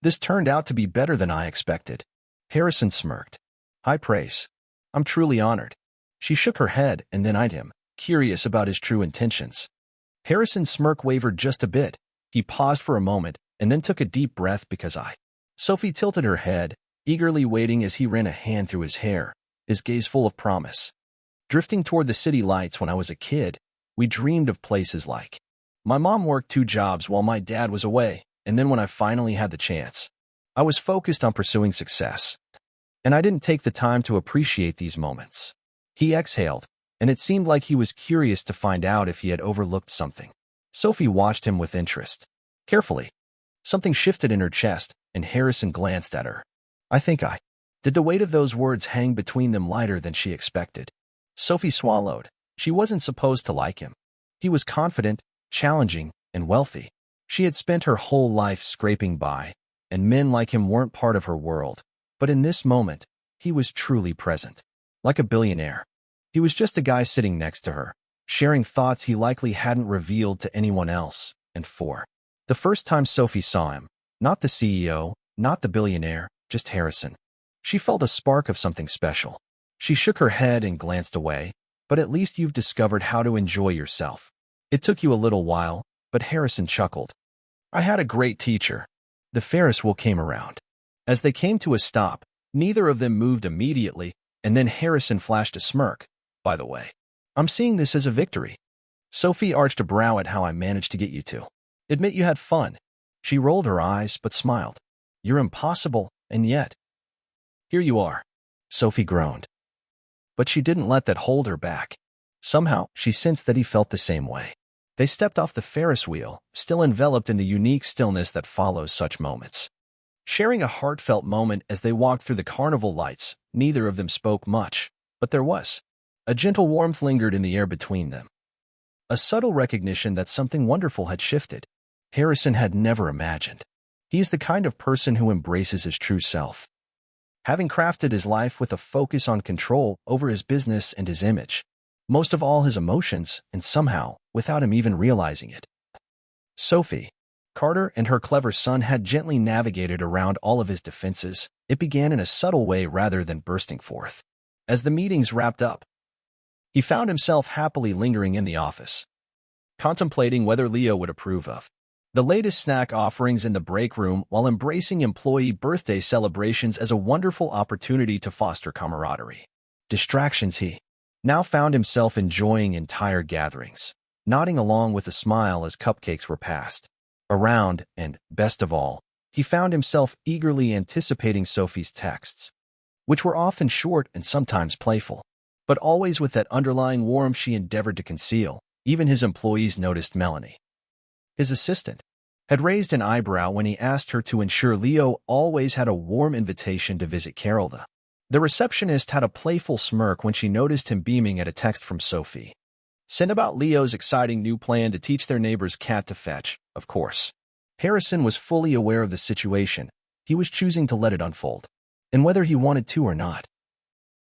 This turned out to be better than I expected. Harrison smirked. High praise. I'm truly honored. She shook her head and then eyed him, curious about his true intentions. Harrison's smirk wavered just a bit. He paused for a moment and then took a deep breath because Sophie tilted her head, eagerly waiting as he ran a hand through his hair, his gaze full of promise. Drifting toward the city lights when I was a kid, we dreamed of places like. My mom worked 2 jobs while my dad was away, and then when I finally had the chance, I was focused on pursuing success. And I didn't take the time to appreciate these moments. He exhaled, and it seemed like he was curious to find out if he had overlooked something. Sophie watched him with interest. Carefully. Something shifted in her chest, and Harrison glanced at her. I think I. Did the weight of those words hang between them lighter than she expected? Sophie swallowed. She wasn't supposed to like him. He was confident, challenging, and wealthy. She had spent her whole life scraping by, and men like him weren't part of her world. But in this moment, he was truly present. Like a billionaire. He was just a guy sitting next to her, sharing thoughts he likely hadn't revealed to anyone else. And 4. The first time Sophie saw him, not the CEO, not the billionaire, just Harrison, she felt a spark of something special. She shook her head and glanced away. But at least you've discovered how to enjoy yourself. It took you a little while, but Harrison chuckled. I had a great teacher. The Ferris wheel came around. As they came to a stop, neither of them moved immediately, and then Harrison flashed a smirk. By the way, I'm seeing this as a victory. Sophie arched a brow at how I managed to get you to. Admit you had fun. She rolled her eyes, but smiled. You're impossible, and yet. Here you are. Sophie groaned. But she didn't let that hold her back. Somehow, she sensed that he felt the same way. They stepped off the Ferris wheel, still enveloped in the unique stillness that follows such moments. Sharing a heartfelt moment as they walked through the carnival lights, neither of them spoke much, but there was. A gentle warmth lingered in the air between them. A subtle recognition that something wonderful had shifted. Harrison had never imagined. He's the kind of person who embraces his true self. Having crafted his life with a focus on control over his business and his image, most of all his emotions, and somehow, without him even realizing it. Sophie, Carter, and her clever son had gently navigated around all of his defenses. It began in a subtle way rather than bursting forth. As the meetings wrapped up, he found himself happily lingering in the office, contemplating whether Leo would approve of the latest snack offerings in the break room while embracing employee birthday celebrations as a wonderful opportunity to foster camaraderie. Distractions. He now found himself enjoying entire gatherings, nodding along with a smile as cupcakes were passed around, and, best of all, he found himself eagerly anticipating Sophie's texts, which were often short and sometimes playful, but always with that underlying warmth she endeavored to conceal. Even his employees noticed Melanie, his assistant, had raised an eyebrow when he asked her to ensure Leo always had a warm invitation to visit Carol. The receptionist had a playful smirk when she noticed him beaming at a text from Sophie, sent about Leo's exciting new plan to teach their neighbor's cat to fetch. Of course, Harrison was fully aware of the situation. He was choosing to let it unfold, and whether he wanted to or not.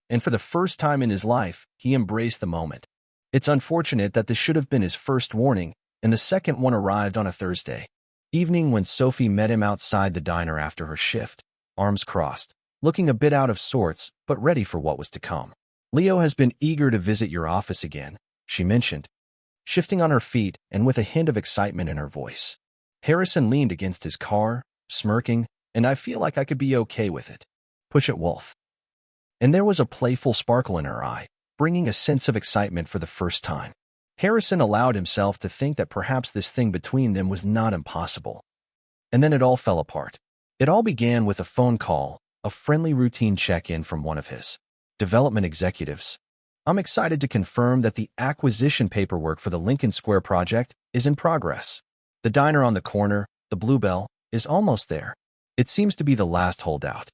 And for the first time in his life, he embraced the moment. It's unfortunate that this should have been his first warning, and the second one arrived on a Thursday evening when Sophie met him outside the diner after her shift, arms crossed, looking a bit out of sorts, but ready for what was to come. Leo has been eager to visit your office again, she mentioned, shifting on her feet and with a hint of excitement in her voice. Harrison leaned against his car, smirking, and I feel like I could be okay with it. Push it, Wolf. And there was a playful sparkle in her eye, bringing a sense of excitement for the first time. Harrison allowed himself to think that perhaps this thing between them was not impossible. And then it all fell apart. It all began with a phone call, a friendly routine check-in from one of his development executives. I'm excited to confirm that the acquisition paperwork for the Lincoln Square project is in progress. The diner on the corner, the Bluebell, is almost there. It seems to be the last holdout.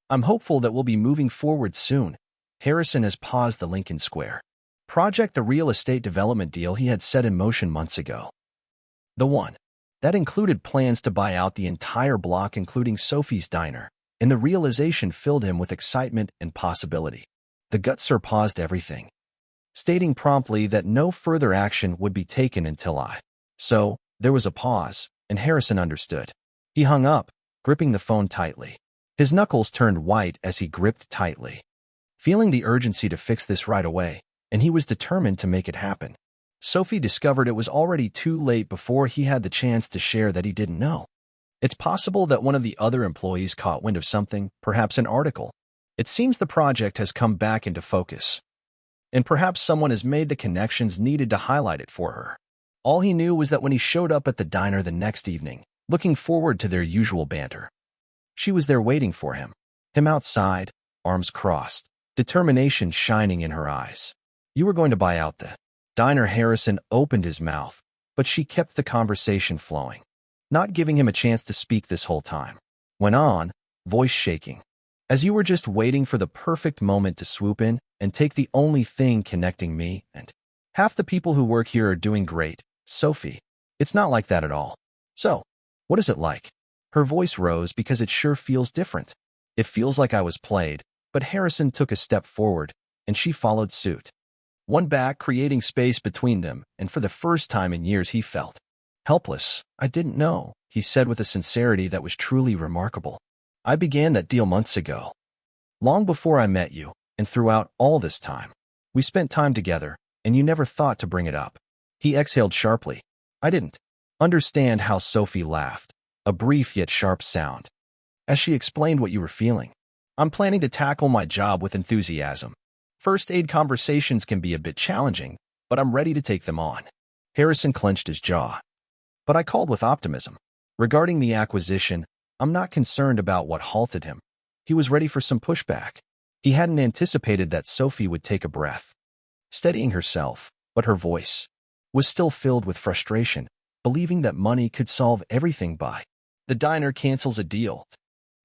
I'm hopeful that we'll be moving forward soon. Harrison has paused the Lincoln Square project, the real estate development deal he had set in motion months ago. The one that included plans to buy out the entire block, including Sophie's diner, and the realization filled him with excitement and possibility. The gut sir paused everything, stating promptly that no further action would be taken until I. So, there was a pause, and Harrison understood. He hung up, gripping the phone tightly. His knuckles turned white as he gripped tightly, feeling the urgency to fix this right away, and he was determined to make it happen. Sophie discovered it was already too late before he had the chance to share that he didn't know. It's possible that one of the other employees caught wind of something, perhaps an article. It seems the project has come back into focus, and perhaps someone has made the connections needed to highlight it for her. All he knew was that when he showed up at the diner the next evening, looking forward to their usual banter, she was there waiting for him outside, arms crossed, determination shining in her eyes. You were going to buy out the diner. Harrison opened his mouth, but she kept the conversation flowing, not giving him a chance to speak this whole time. Went on, voice shaking. As you were just waiting for the perfect moment to swoop in and take the only thing connecting me and half the people who work here are doing great, Sophie. It's not like that at all. So, what is it like? Her voice rose because it sure feels different. It feels like I was played, but Harrison took a step forward, and she followed suit. one back creating space between them, and for the first time in years he felt helpless. "I didn't know," he said with a sincerity that was truly remarkable. "I began that deal months ago. Long before I met you, and throughout all this time. We spent time together, and you never thought to bring it up." He exhaled sharply. I didn't understand how Sophie laughed, a brief yet sharp sound, as she explained what you were feeling. "I'm planning to tackle my job with enthusiasm. First aid conversations can be a bit challenging, but I'm ready to take them on." Harrison clenched his jaw. "But I called with optimism. Regarding the acquisition, I'm not concerned about what halted him." He was ready for some pushback. He hadn't anticipated that Sophie would take a breath, steadying herself, but her voice was still filled with frustration, believing that money could solve everything by the diner cancels a deal,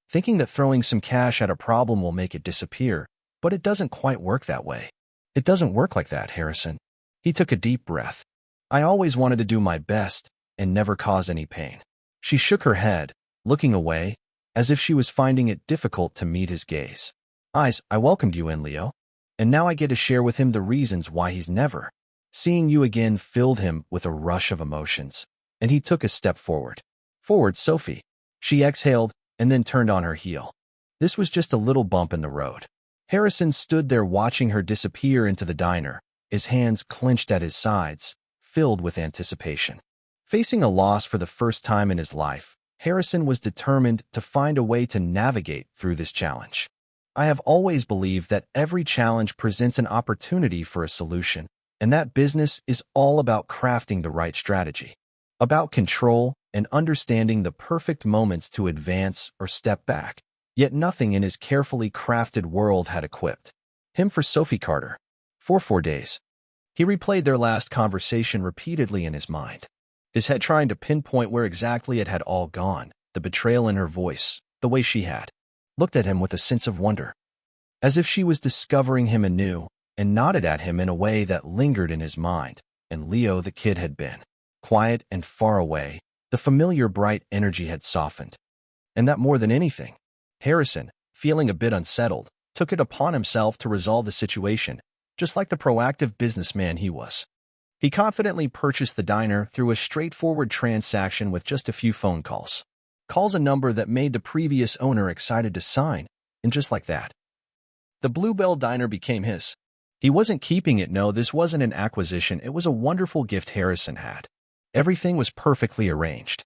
thinking that throwing some cash at a problem will make it disappear, but it doesn't quite work that way. "It doesn't work like that, Harrison." He took a deep breath. "I always wanted to do my best and never cause any pain." She shook her head, looking away, as if she was finding it difficult to meet his gaze. "I welcomed you in, Leo, and now I get to share with him the reasons why he's never." Seeing you again filled him with a rush of emotions, and he took a step forward. "Forward, Sophie." She exhaled and then turned on her heel. This was just a little bump in the road. Harrison stood there watching her disappear into the diner, his hands clenched at his sides, filled with anticipation. Facing a loss for the first time in his life, Harrison was determined to find a way to navigate through this challenge. "I have always believed that every challenge presents an opportunity for a solution, and that business is all about crafting the right strategy, about control and understanding the perfect moments to advance or step back." Yet nothing in his carefully crafted world had equipped him for Sophie Carter. For 4 days, he replayed their last conversation repeatedly in his mind, his head trying to pinpoint where exactly it had all gone, the betrayal in her voice, the way she had looked at him with a sense of wonder, as if she was discovering him anew, and nodded at him in a way that lingered in his mind. And Leo the kid had been quiet and far away. The familiar bright energy had softened. And that more than anything, Harrison, feeling a bit unsettled, took it upon himself to resolve the situation, just like the proactive businessman he was. He confidently purchased the diner through a straightforward transaction with just a few phone calls. A number that made the previous owner excited to sign, and just like that, the Bluebell Diner became his. He wasn't keeping it. No, this wasn't an acquisition. It was a wonderful gift Harrison had. Everything was perfectly arranged.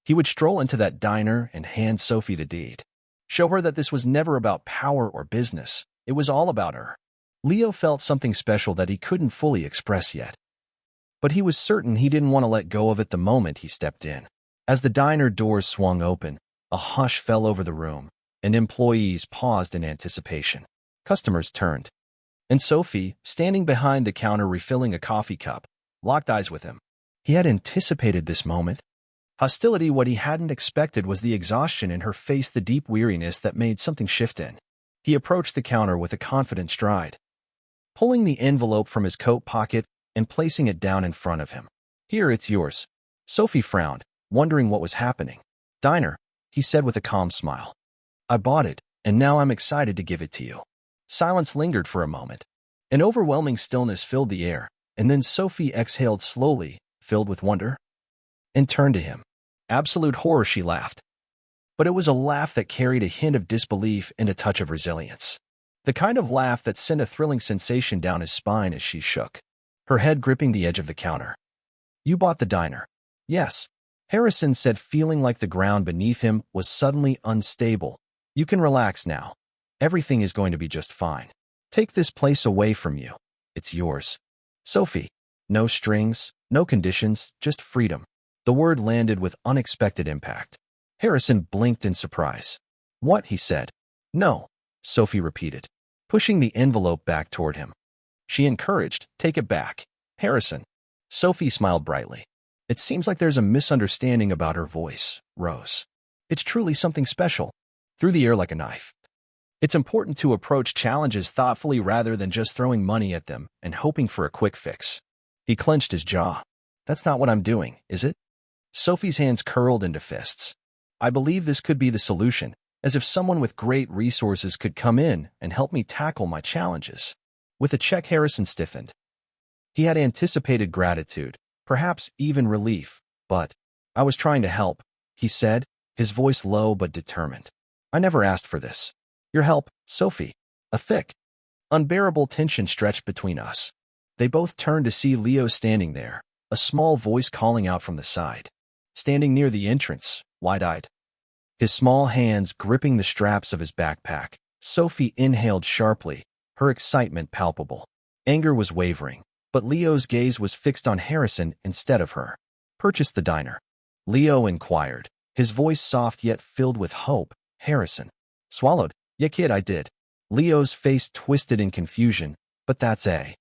He would stroll into that diner and hand Sophie the deed. Show her that this was never about power or business. It was all about her. Leo felt something special that he couldn't fully express yet, but he was certain he didn't want to let go of it the moment he stepped in. As the diner doors swung open, a hush fell over the room, and employees paused in anticipation. Customers turned, and Sophie, standing behind the counter refilling a coffee cup, locked eyes with him. He had anticipated this moment. Hostility. What he hadn't expected was the exhaustion in her face, the deep weariness that made something shift in. He approached the counter with a confident stride, pulling the envelope from his coat pocket and placing it down in front of him. "Here, it's yours." Sophie frowned, wondering what was happening. "Diner," he said with a calm smile. "I bought it, and now I'm excited to give it to you." Silence lingered for a moment. An overwhelming stillness filled the air, and then Sophie exhaled slowly, filled with wonder, and turned to him. Absolute horror, she laughed. But it was a laugh that carried a hint of disbelief and a touch of resilience. The kind of laugh that sent a thrilling sensation down his spine as she shook, her head gripping the edge of the counter. "You bought the diner?" "Yes," Harrison said, feeling like the ground beneath him was suddenly unstable. "You can relax now. Everything is going to be just fine. Take this place away from you. It's yours." "Sophie." No strings, no conditions, just freedom. The word landed with unexpected impact. Harrison blinked in surprise. "What?" he said. "No," Sophie repeated, pushing the envelope back toward him. She encouraged, "Take it back, Harrison." Sophie smiled brightly. "It seems like there's a misunderstanding about her voice, Rose. It's truly something special." Through the air like a knife. "It's important to approach challenges thoughtfully rather than just throwing money at them and hoping for a quick fix." He clenched his jaw. "That's not what I'm doing, is it?" Sophie's hands curled into fists. "I believe this could be the solution, as if someone with great resources could come in and help me tackle my challenges." With a check, Harrison stiffened. He had anticipated gratitude, perhaps even relief, but I was trying to help, he said, his voice low but determined. I never asked for this. Your help, Sophie. A thick, unbearable tension stretched between us. They both turned to see Leo standing there, a small voice calling out from the side. Standing near the entrance, wide-eyed, his small hands gripping the straps of his backpack, Sophie inhaled sharply, her excitement palpable. Anger was wavering, but Leo's gaze was fixed on Harrison instead of her. Purchase the diner? Leo inquired, his voice soft yet filled with hope. Harrison swallowed. Yeah, kid, I did. Leo's face twisted in confusion, but that's a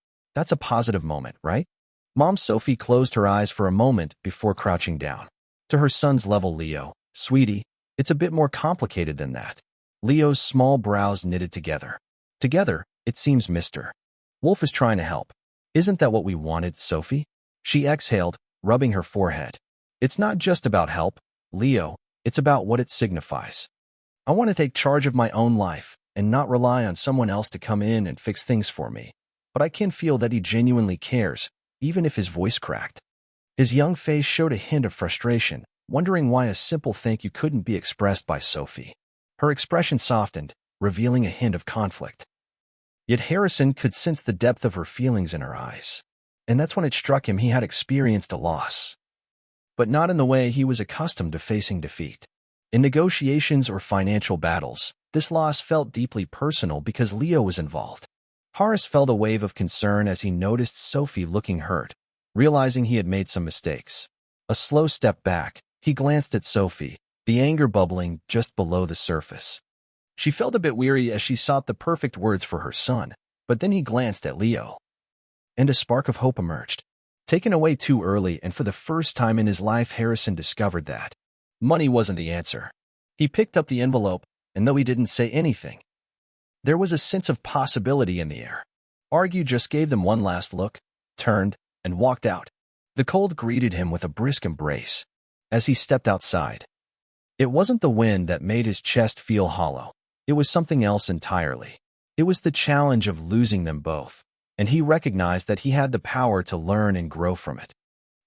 positive moment, right? Mom Sophie closed her eyes for a moment before crouching down. To her son's level, Leo, sweetie, it's a bit more complicated than that. Leo's small brows knitted together. Together, it seems Mr. Wolf is trying to help. Isn't that what we wanted, Sophie? She exhaled, rubbing her forehead. It's not just about help, Leo, it's about what it signifies. I want to take charge of my own life and not rely on someone else to come in and fix things for me. But I can feel that he genuinely cares, even if his voice cracked. His young face showed a hint of frustration, wondering why a simple thank you couldn't be expressed by Sophie. Her expression softened, revealing a hint of conflict. Yet Harrison could sense the depth of her feelings in her eyes. And that's when it struck him he had experienced a loss. But not in the way he was accustomed to facing defeat. In negotiations or financial battles, this loss felt deeply personal because Leo was involved. Horace felt a wave of concern as he noticed Sophie looking hurt, realizing he had made some mistakes. A slow step back, he glanced at Sophie, the anger bubbling just below the surface. She felt a bit weary as she sought the perfect words for her son, but then he glanced at Leo. And a spark of hope emerged. Taken away too early, and for the first time in his life, Harrison discovered that money wasn't the answer. He picked up the envelope, and though he didn't say anything, there was a sense of possibility in the air. Argue just gave them one last look, turned, and walked out. The cold greeted him with a brisk embrace. As he stepped outside, it wasn't the wind that made his chest feel hollow. It was something else entirely. It was the challenge of losing them both, and he recognized that he had the power to learn and grow from it.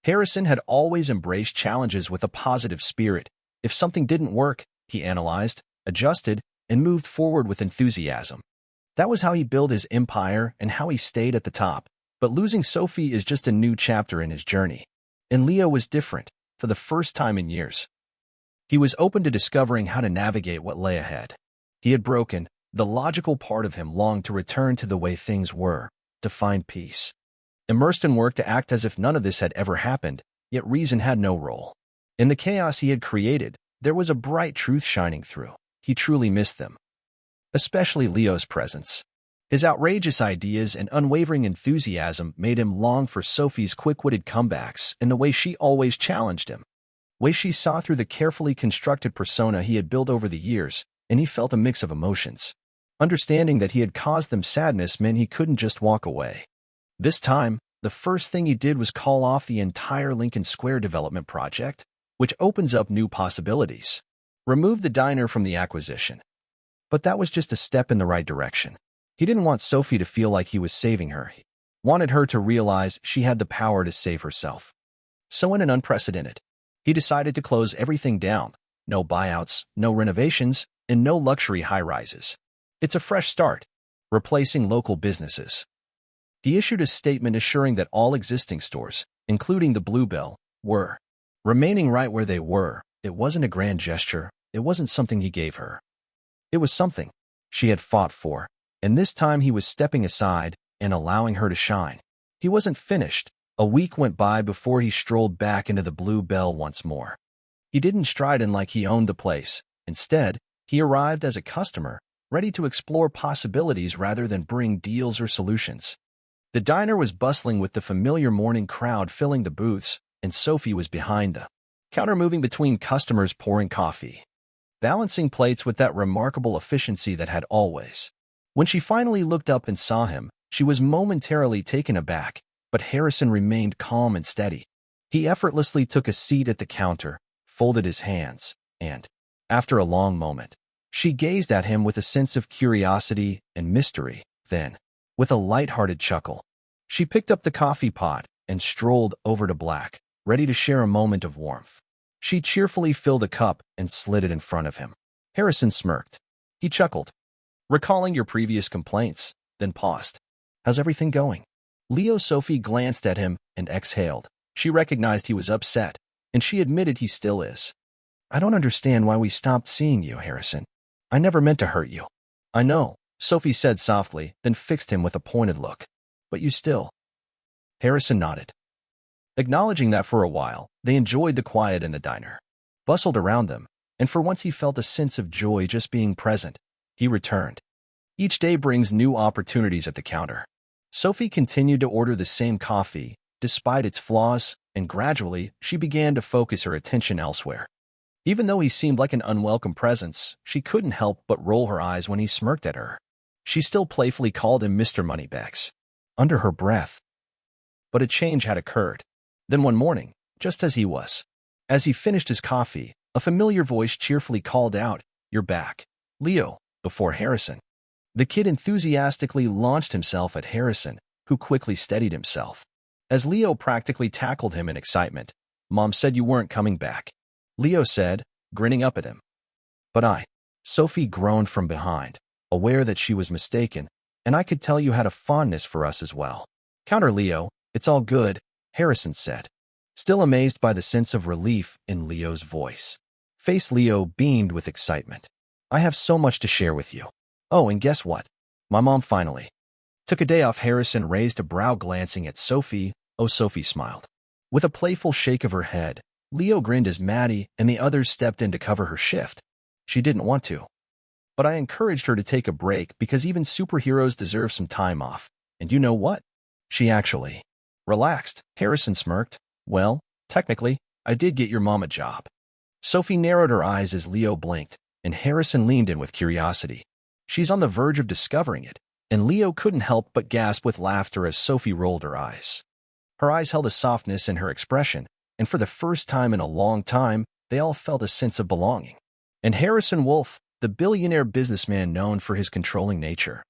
Harrison had always embraced challenges with a positive spirit. If something didn't work, he analyzed, adjusted, and moved forward with enthusiasm. That was how he built his empire and how he stayed at the top. But losing Sophie is just a new chapter in his journey. And Leo was different, for the first time in years. He was open to discovering how to navigate what lay ahead. He had broken. The logical part of him longed to return to the way things were, to find peace. Immersed in work to act as if none of this had ever happened, yet reason had no role. In the chaos he had created, there was a bright truth shining through. He truly missed them. Especially Leo's presence. His outrageous ideas and unwavering enthusiasm made him long for Sophie's quick-witted comebacks and the way she always challenged him. Way she saw through the carefully constructed persona he had built over the years, and he felt a mix of emotions. Understanding that he had caused them sadness meant he couldn't just walk away. This time, the first thing he did was call off the entire Lincoln Square development project, which opens up new possibilities. Remove the diner from the acquisition. But that was just a step in the right direction. He didn't want Sophie to feel like he was saving her. He wanted her to realize she had the power to save herself. So in an unprecedented, he decided to close everything down. No buyouts, no renovations, and no luxury high-rises. It's a fresh start, replacing local businesses. He issued a statement assuring that all existing stores, including the Bluebell, were remaining right where they were. It wasn't a grand gesture. It wasn't something he gave her. It was something she had fought for, and this time he was stepping aside and allowing her to shine. He wasn't finished. A week went by before he strolled back into the Bluebell once more. He didn't stride in like he owned the place. Instead, he arrived as a customer, ready to explore possibilities rather than bring deals or solutions. The diner was bustling with the familiar morning crowd filling the booths, and Sophie was behind the counter moving between customers pouring coffee, balancing plates with that remarkable efficiency that had always. When she finally looked up and saw him, she was momentarily taken aback, but Harrison remained calm and steady. He effortlessly took a seat at the counter, folded his hands, and, after a long moment, she gazed at him with a sense of curiosity and mystery. Then, With a light-hearted chuckle, she picked up the coffee pot and strolled over to Black, ready to share a moment of warmth. She cheerfully filled a cup and slid it in front of him. Harrison smirked. He chuckled, recalling your previous complaints, then paused. How's everything going? Sophie glanced at him and exhaled. She recognized he was upset, and she admitted he still is. I don't understand why we stopped seeing you, Harrison. I never meant to hurt you. I know, Sophie said softly, then fixed him with a pointed look. But you still. Harrison nodded. Acknowledging that for a while, they enjoyed the quiet in the diner. Bustled around them, and for once he felt a sense of joy just being present. He returned. Each day brings new opportunities at the counter. Sophie continued to order the same coffee, despite its flaws, and gradually, she began to focus her attention elsewhere. Even though he seemed like an unwelcome presence, she couldn't help but roll her eyes when he smirked at her. She still playfully called him Mr. Moneybags, under her breath. But a change had occurred. Then one morning, just as he finished his coffee, a familiar voice cheerfully called out, "You're back, Leo," before Harrison. The kid enthusiastically launched himself at Harrison, who quickly steadied himself. As Leo practically tackled him in excitement, "Mom said you weren't coming back," Leo said, grinning up at him. "But Sophie groaned from behind, aware that she was mistaken, "and I could tell you had a fondness for us as well." "Counter Leo, it's all good," Harrison said, still amazed by the sense of relief in Leo's voice. Face Leo beamed with excitement. "I have so much to share with you. Oh, and guess what? My mom finally took a day off." Harrison raised a brow, glancing at Sophie. Sophie smiled. With a playful shake of her head, Leo grinned as Maddie and the others stepped in to cover her shift. She didn't want to, but I encouraged her to take a break because even superheroes deserve some time off. And you know what? She actually relaxed. Harrison smirked. "Well, technically, I did get your mom a job." Sophie narrowed her eyes as Leo blinked, and Harrison leaned in with curiosity. "She's on the verge of discovering it," and Leo couldn't help but gasp with laughter as Sophie rolled her eyes. Her eyes held a softness in her expression, and for the first time in a long time, they all felt a sense of belonging. And Harrison Wolf, the billionaire businessman known for his controlling nature,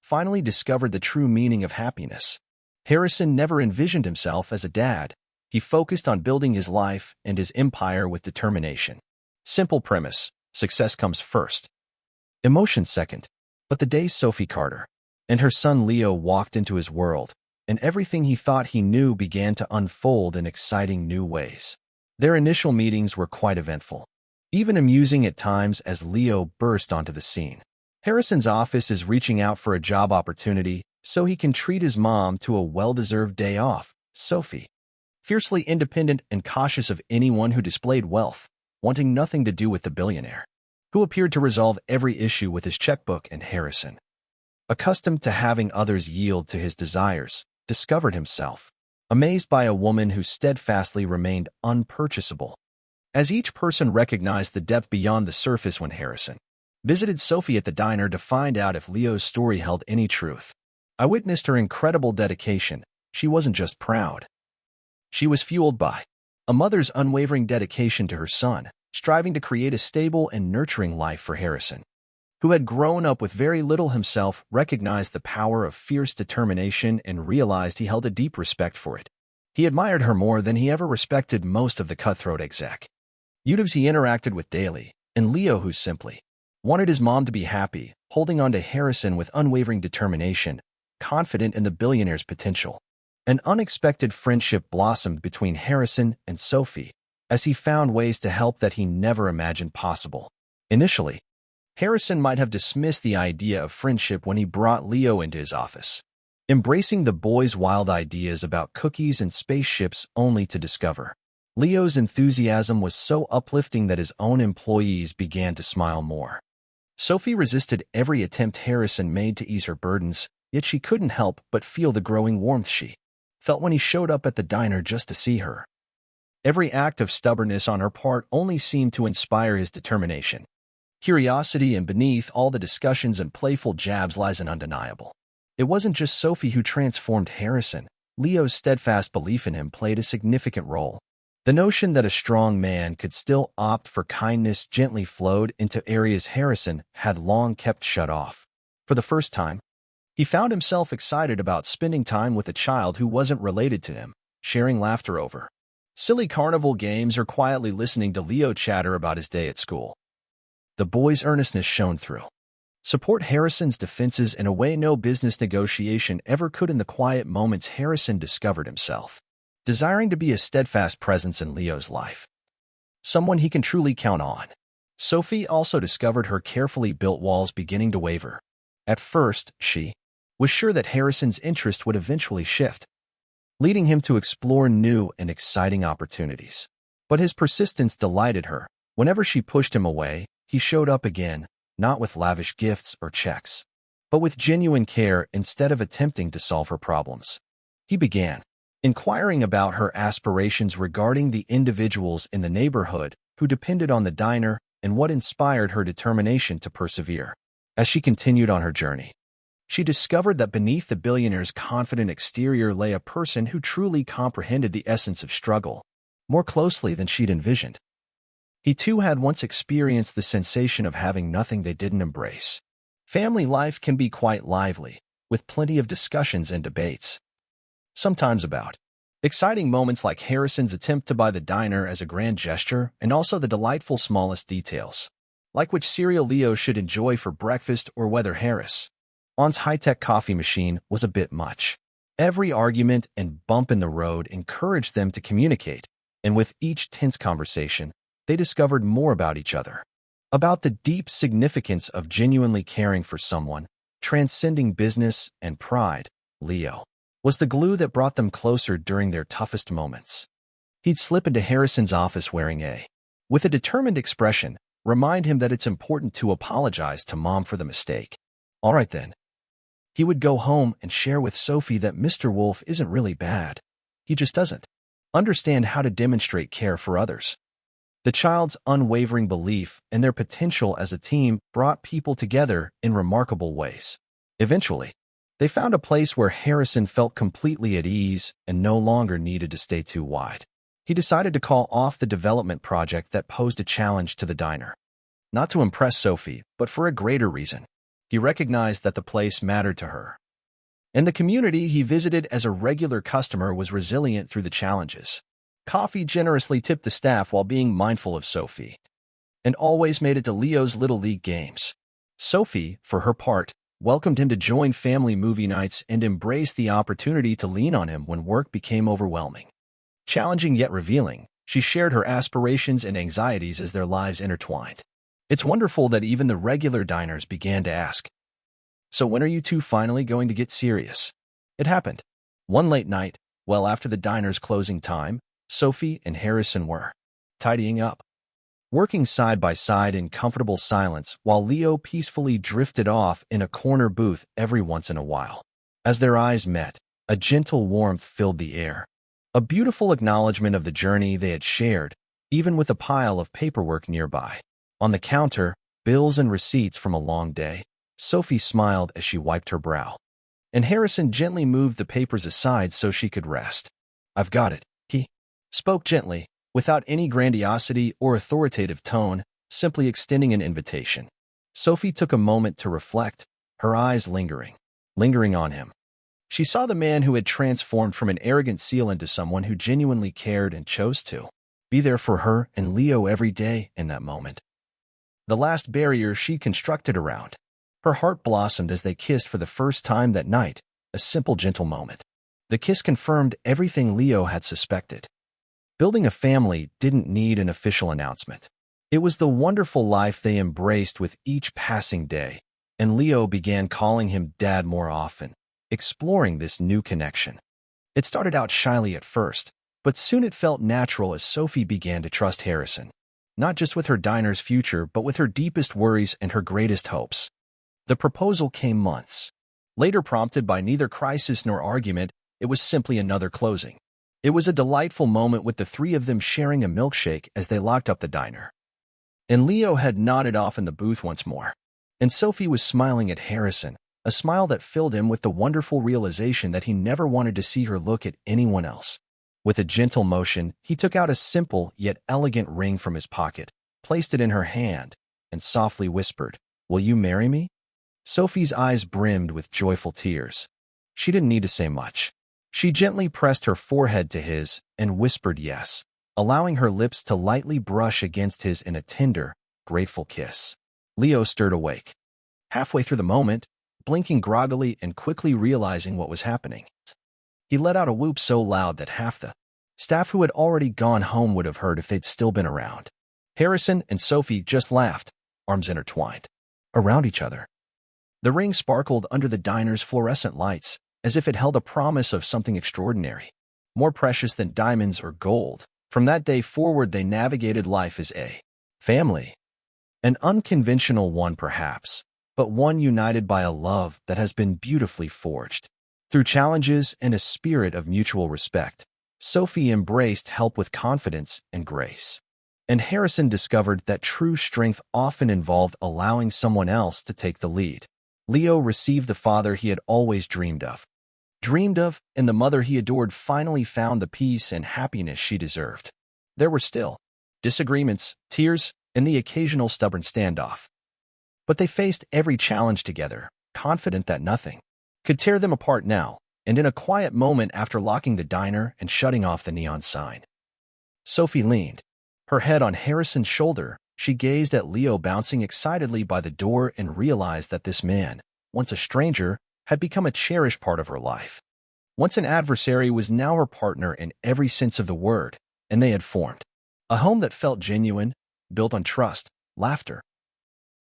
finally discovered the true meaning of happiness. Harrison never envisioned himself as a dad. He focused on building his life and his empire with determination. Simple premise: success comes first, emotion second. But the day Sophie Carter and her son Leo walked into his world, and everything he thought he knew began to unfold in exciting new ways. Their initial meetings were quite eventful, even amusing at times as Leo burst onto the scene. Harrison's office is reaching out for a job opportunity so he can treat his mom to a well-deserved day off. Sophie, fiercely independent and cautious of anyone who displayed wealth, wanting nothing to do with the billionaire, who appeared to resolve every issue with his checkbook. And Harrison, accustomed to having others yield to his desires, discovered himself amazed by a woman who steadfastly remained unpurchasable. As each person recognized the depth beyond the surface when Harrison visited Sophie at the diner to find out if Leo's story held any truth, I witnessed her incredible dedication. She wasn't just proud. She was fueled by a mother's unwavering dedication to her son, striving to create a stable and nurturing life for Harrison, who had grown up with very little himself, recognized the power of fierce determination and realized he held a deep respect for it. He admired her more than he ever respected most of the cutthroat executives he interacted with daily, and Leo, who simply wanted his mom to be happy, holding on to Harrison with unwavering determination, confident in the billionaire's potential. An unexpected friendship blossomed between Harrison and Sophie, as he found ways to help that he never imagined possible. Initially, Harrison might have dismissed the idea of friendship when he brought Leo into his office, embracing the boy's wild ideas about cookies and spaceships, only to discover Leo's enthusiasm was so uplifting that his own employees began to smile more. Sophie resisted every attempt Harrison made to ease her burdens, yet she couldn't help but feel the growing warmth she felt when he showed up at the diner just to see her. Every act of stubbornness on her part only seemed to inspire his determination, curiosity, and beneath all the discussions and playful jabs lies an undeniable. It wasn't just Sophie who transformed Harrison. Leo's steadfast belief in him played a significant role. The notion that a strong man could still opt for kindness gently flowed into areas Harrison had long kept shut off. For the first time, He found himself excited about spending time with a child who wasn't related to him, sharing laughter over silly carnival games or quietly listening to Leo chatter about his day at school. The boy's earnestness shone through. Support Harrison's defenses in a way no business negotiation ever could. In the quiet moments, Harrison discovered himself desiring to be a steadfast presence in Leo's life, someone he can truly count on. Sophie also discovered her carefully built walls beginning to waver. At first, she was sure that Harrison's interest would eventually shift, leading him to explore new and exciting opportunities. But his persistence delighted her. Whenever she pushed him away, he showed up again, not with lavish gifts or checks, but with genuine care. Instead of attempting to solve her problems, he began inquiring about her aspirations regarding the individuals in the neighborhood who depended on the diner and what inspired her determination to persevere. As she continued on her journey, she discovered that beneath the billionaire's confident exterior lay a person who truly comprehended the essence of struggle more closely than she'd envisioned. He too had once experienced the sensation of having nothing they didn't embrace. Family life can be quite lively, with plenty of discussions and debates, sometimes about exciting moments like Harrison's attempt to buy the diner as a grand gesture, and also the delightful smallest details, like which cereal Leo should enjoy for breakfast or whether Harrison's high-tech coffee machine was a bit much. Every argument and bump in the road encouraged them to communicate, and with each tense conversation, they discovered more about each other, about the deep significance of genuinely caring for someone, transcending business and pride. Leo was the glue that brought them closer during their toughest moments. He'd slip into Harrison's office with a determined expression, remind him that it's important to apologize to Mom for the mistake. All right then. He would go home and share with Sophie that Mr. Wolf isn't really bad. He just doesn't understand how to demonstrate care for others. The child's unwavering belief in their potential as a team brought people together in remarkable ways. Eventually, they found a place where Harrison felt completely at ease and no longer needed to stay too wide. He decided to call off the development project that posed a challenge to the diner. Not to impress Sophie, but for a greater reason. He recognized that the place mattered to her, and the community he visited as a regular customer was resilient through the challenges. Coffee generously tipped the staff while being mindful of Sophie, and always made it to Leo's Little League games. Sophie, for her part, welcomed him to join family movie nights and embraced the opportunity to lean on him when work became overwhelming. Challenging yet revealing, she shared her aspirations and anxieties as their lives intertwined. It's wonderful that even the regular diners began to ask, "So when are you two finally going to get serious?" It happened. One late night, well after the diner's closing time, Sophie and Harrison were tidying up, working side by side in comfortable silence while Leo peacefully drifted off in a corner booth every once in a while. As their eyes met, a gentle warmth filled the air, a beautiful acknowledgement of the journey they had shared, even with a pile of paperwork nearby. On the counter, bills and receipts from a long day. Sophie smiled as she wiped her brow, and Harrison gently moved the papers aside so she could rest. "I've got it," he spoke gently, without any grandiosity or authoritative tone, simply extending an invitation. Sophie took a moment to reflect, her eyes lingering on him. She saw the man who had transformed from an arrogant seal into someone who genuinely cared and chose to be there for her and Leo every day. In that moment, the last barrier she constructed around her heart blossomed as they kissed for the first time that night, a simple, gentle moment. The kiss confirmed everything Leo had suspected. Building a family didn't need an official announcement. It was the wonderful life they embraced with each passing day, and Leo began calling him Dad more often, exploring this new connection. It started out shyly at first, but soon it felt natural as Sophie began to trust Harrison, not just with her diner's future, but with her deepest worries and her greatest hopes. The proposal came months later, prompted by neither crisis nor argument. It was simply another closing. It was a delightful moment with the three of them sharing a milkshake as they locked up the diner. And Leo had nodded off in the booth once more, and Sophie was smiling at Harrison, a smile that filled him with the wonderful realization that he never wanted to see her look at anyone else. With a gentle motion, he took out a simple yet elegant ring from his pocket, placed it in her hand, and softly whispered, "Will you marry me?" Sophie's eyes brimmed with joyful tears. She didn't need to say much. She gently pressed her forehead to his and whispered yes, allowing her lips to lightly brush against his in a tender, grateful kiss. Leo stirred awake. Halfway through the moment, blinking groggily and quickly realizing what was happening. He let out a whoop so loud that half the staff who had already gone home would have heard if they'd still been around. Harrison and Sophie just laughed, arms intertwined, around each other. The ring sparkled under the diner's fluorescent lights, as if it held a promise of something extraordinary, more precious than diamonds or gold. From that day forward, they navigated life as a family. An unconventional one, perhaps, but one united by a love that has been beautifully forged. Through challenges and a spirit of mutual respect, Sophie embraced help with confidence and grace. And Harrison discovered that true strength often involved allowing someone else to take the lead. Leo received the father he had always dreamed of, and the mother he adored finally found the peace and happiness she deserved. There were still disagreements, tears, and the occasional stubborn standoff. But they faced every challenge together, confident that nothing could tear them apart now. And in a quiet moment after locking the diner and shutting off the neon sign, Sophie leaned her head on Harrison's shoulder. She gazed at Leo bouncing excitedly by the door and realized that this man, once a stranger, had become a cherished part of her life. Once an adversary was now her partner in every sense of the word, and they had formed a home that felt genuine, built on trust, laughter,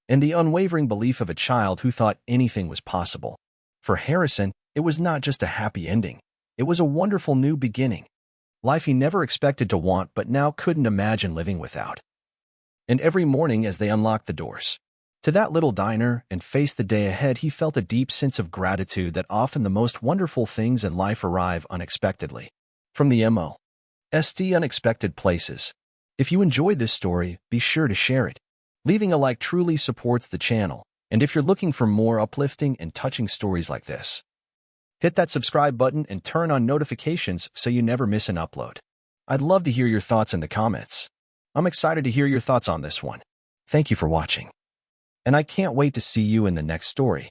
and the unwavering belief of a child who thought anything was possible. For Harrison, it was not just a happy ending. It was a wonderful new beginning. Life he never expected to want but now couldn't imagine living without. And every morning as they unlocked the doors to that little diner and faced the day ahead, he felt a deep sense of gratitude that often the most wonderful things in life arrive unexpectedly. From the most unexpected places. If you enjoyed this story, be sure to share it. Leaving a like truly supports the channel. And if you're looking for more uplifting and touching stories like this, hit that subscribe button and turn on notifications so you never miss an upload. I'd love to hear your thoughts in the comments. I'm excited to hear your thoughts on this one. Thank you for watching. And I can't wait to see you in the next story.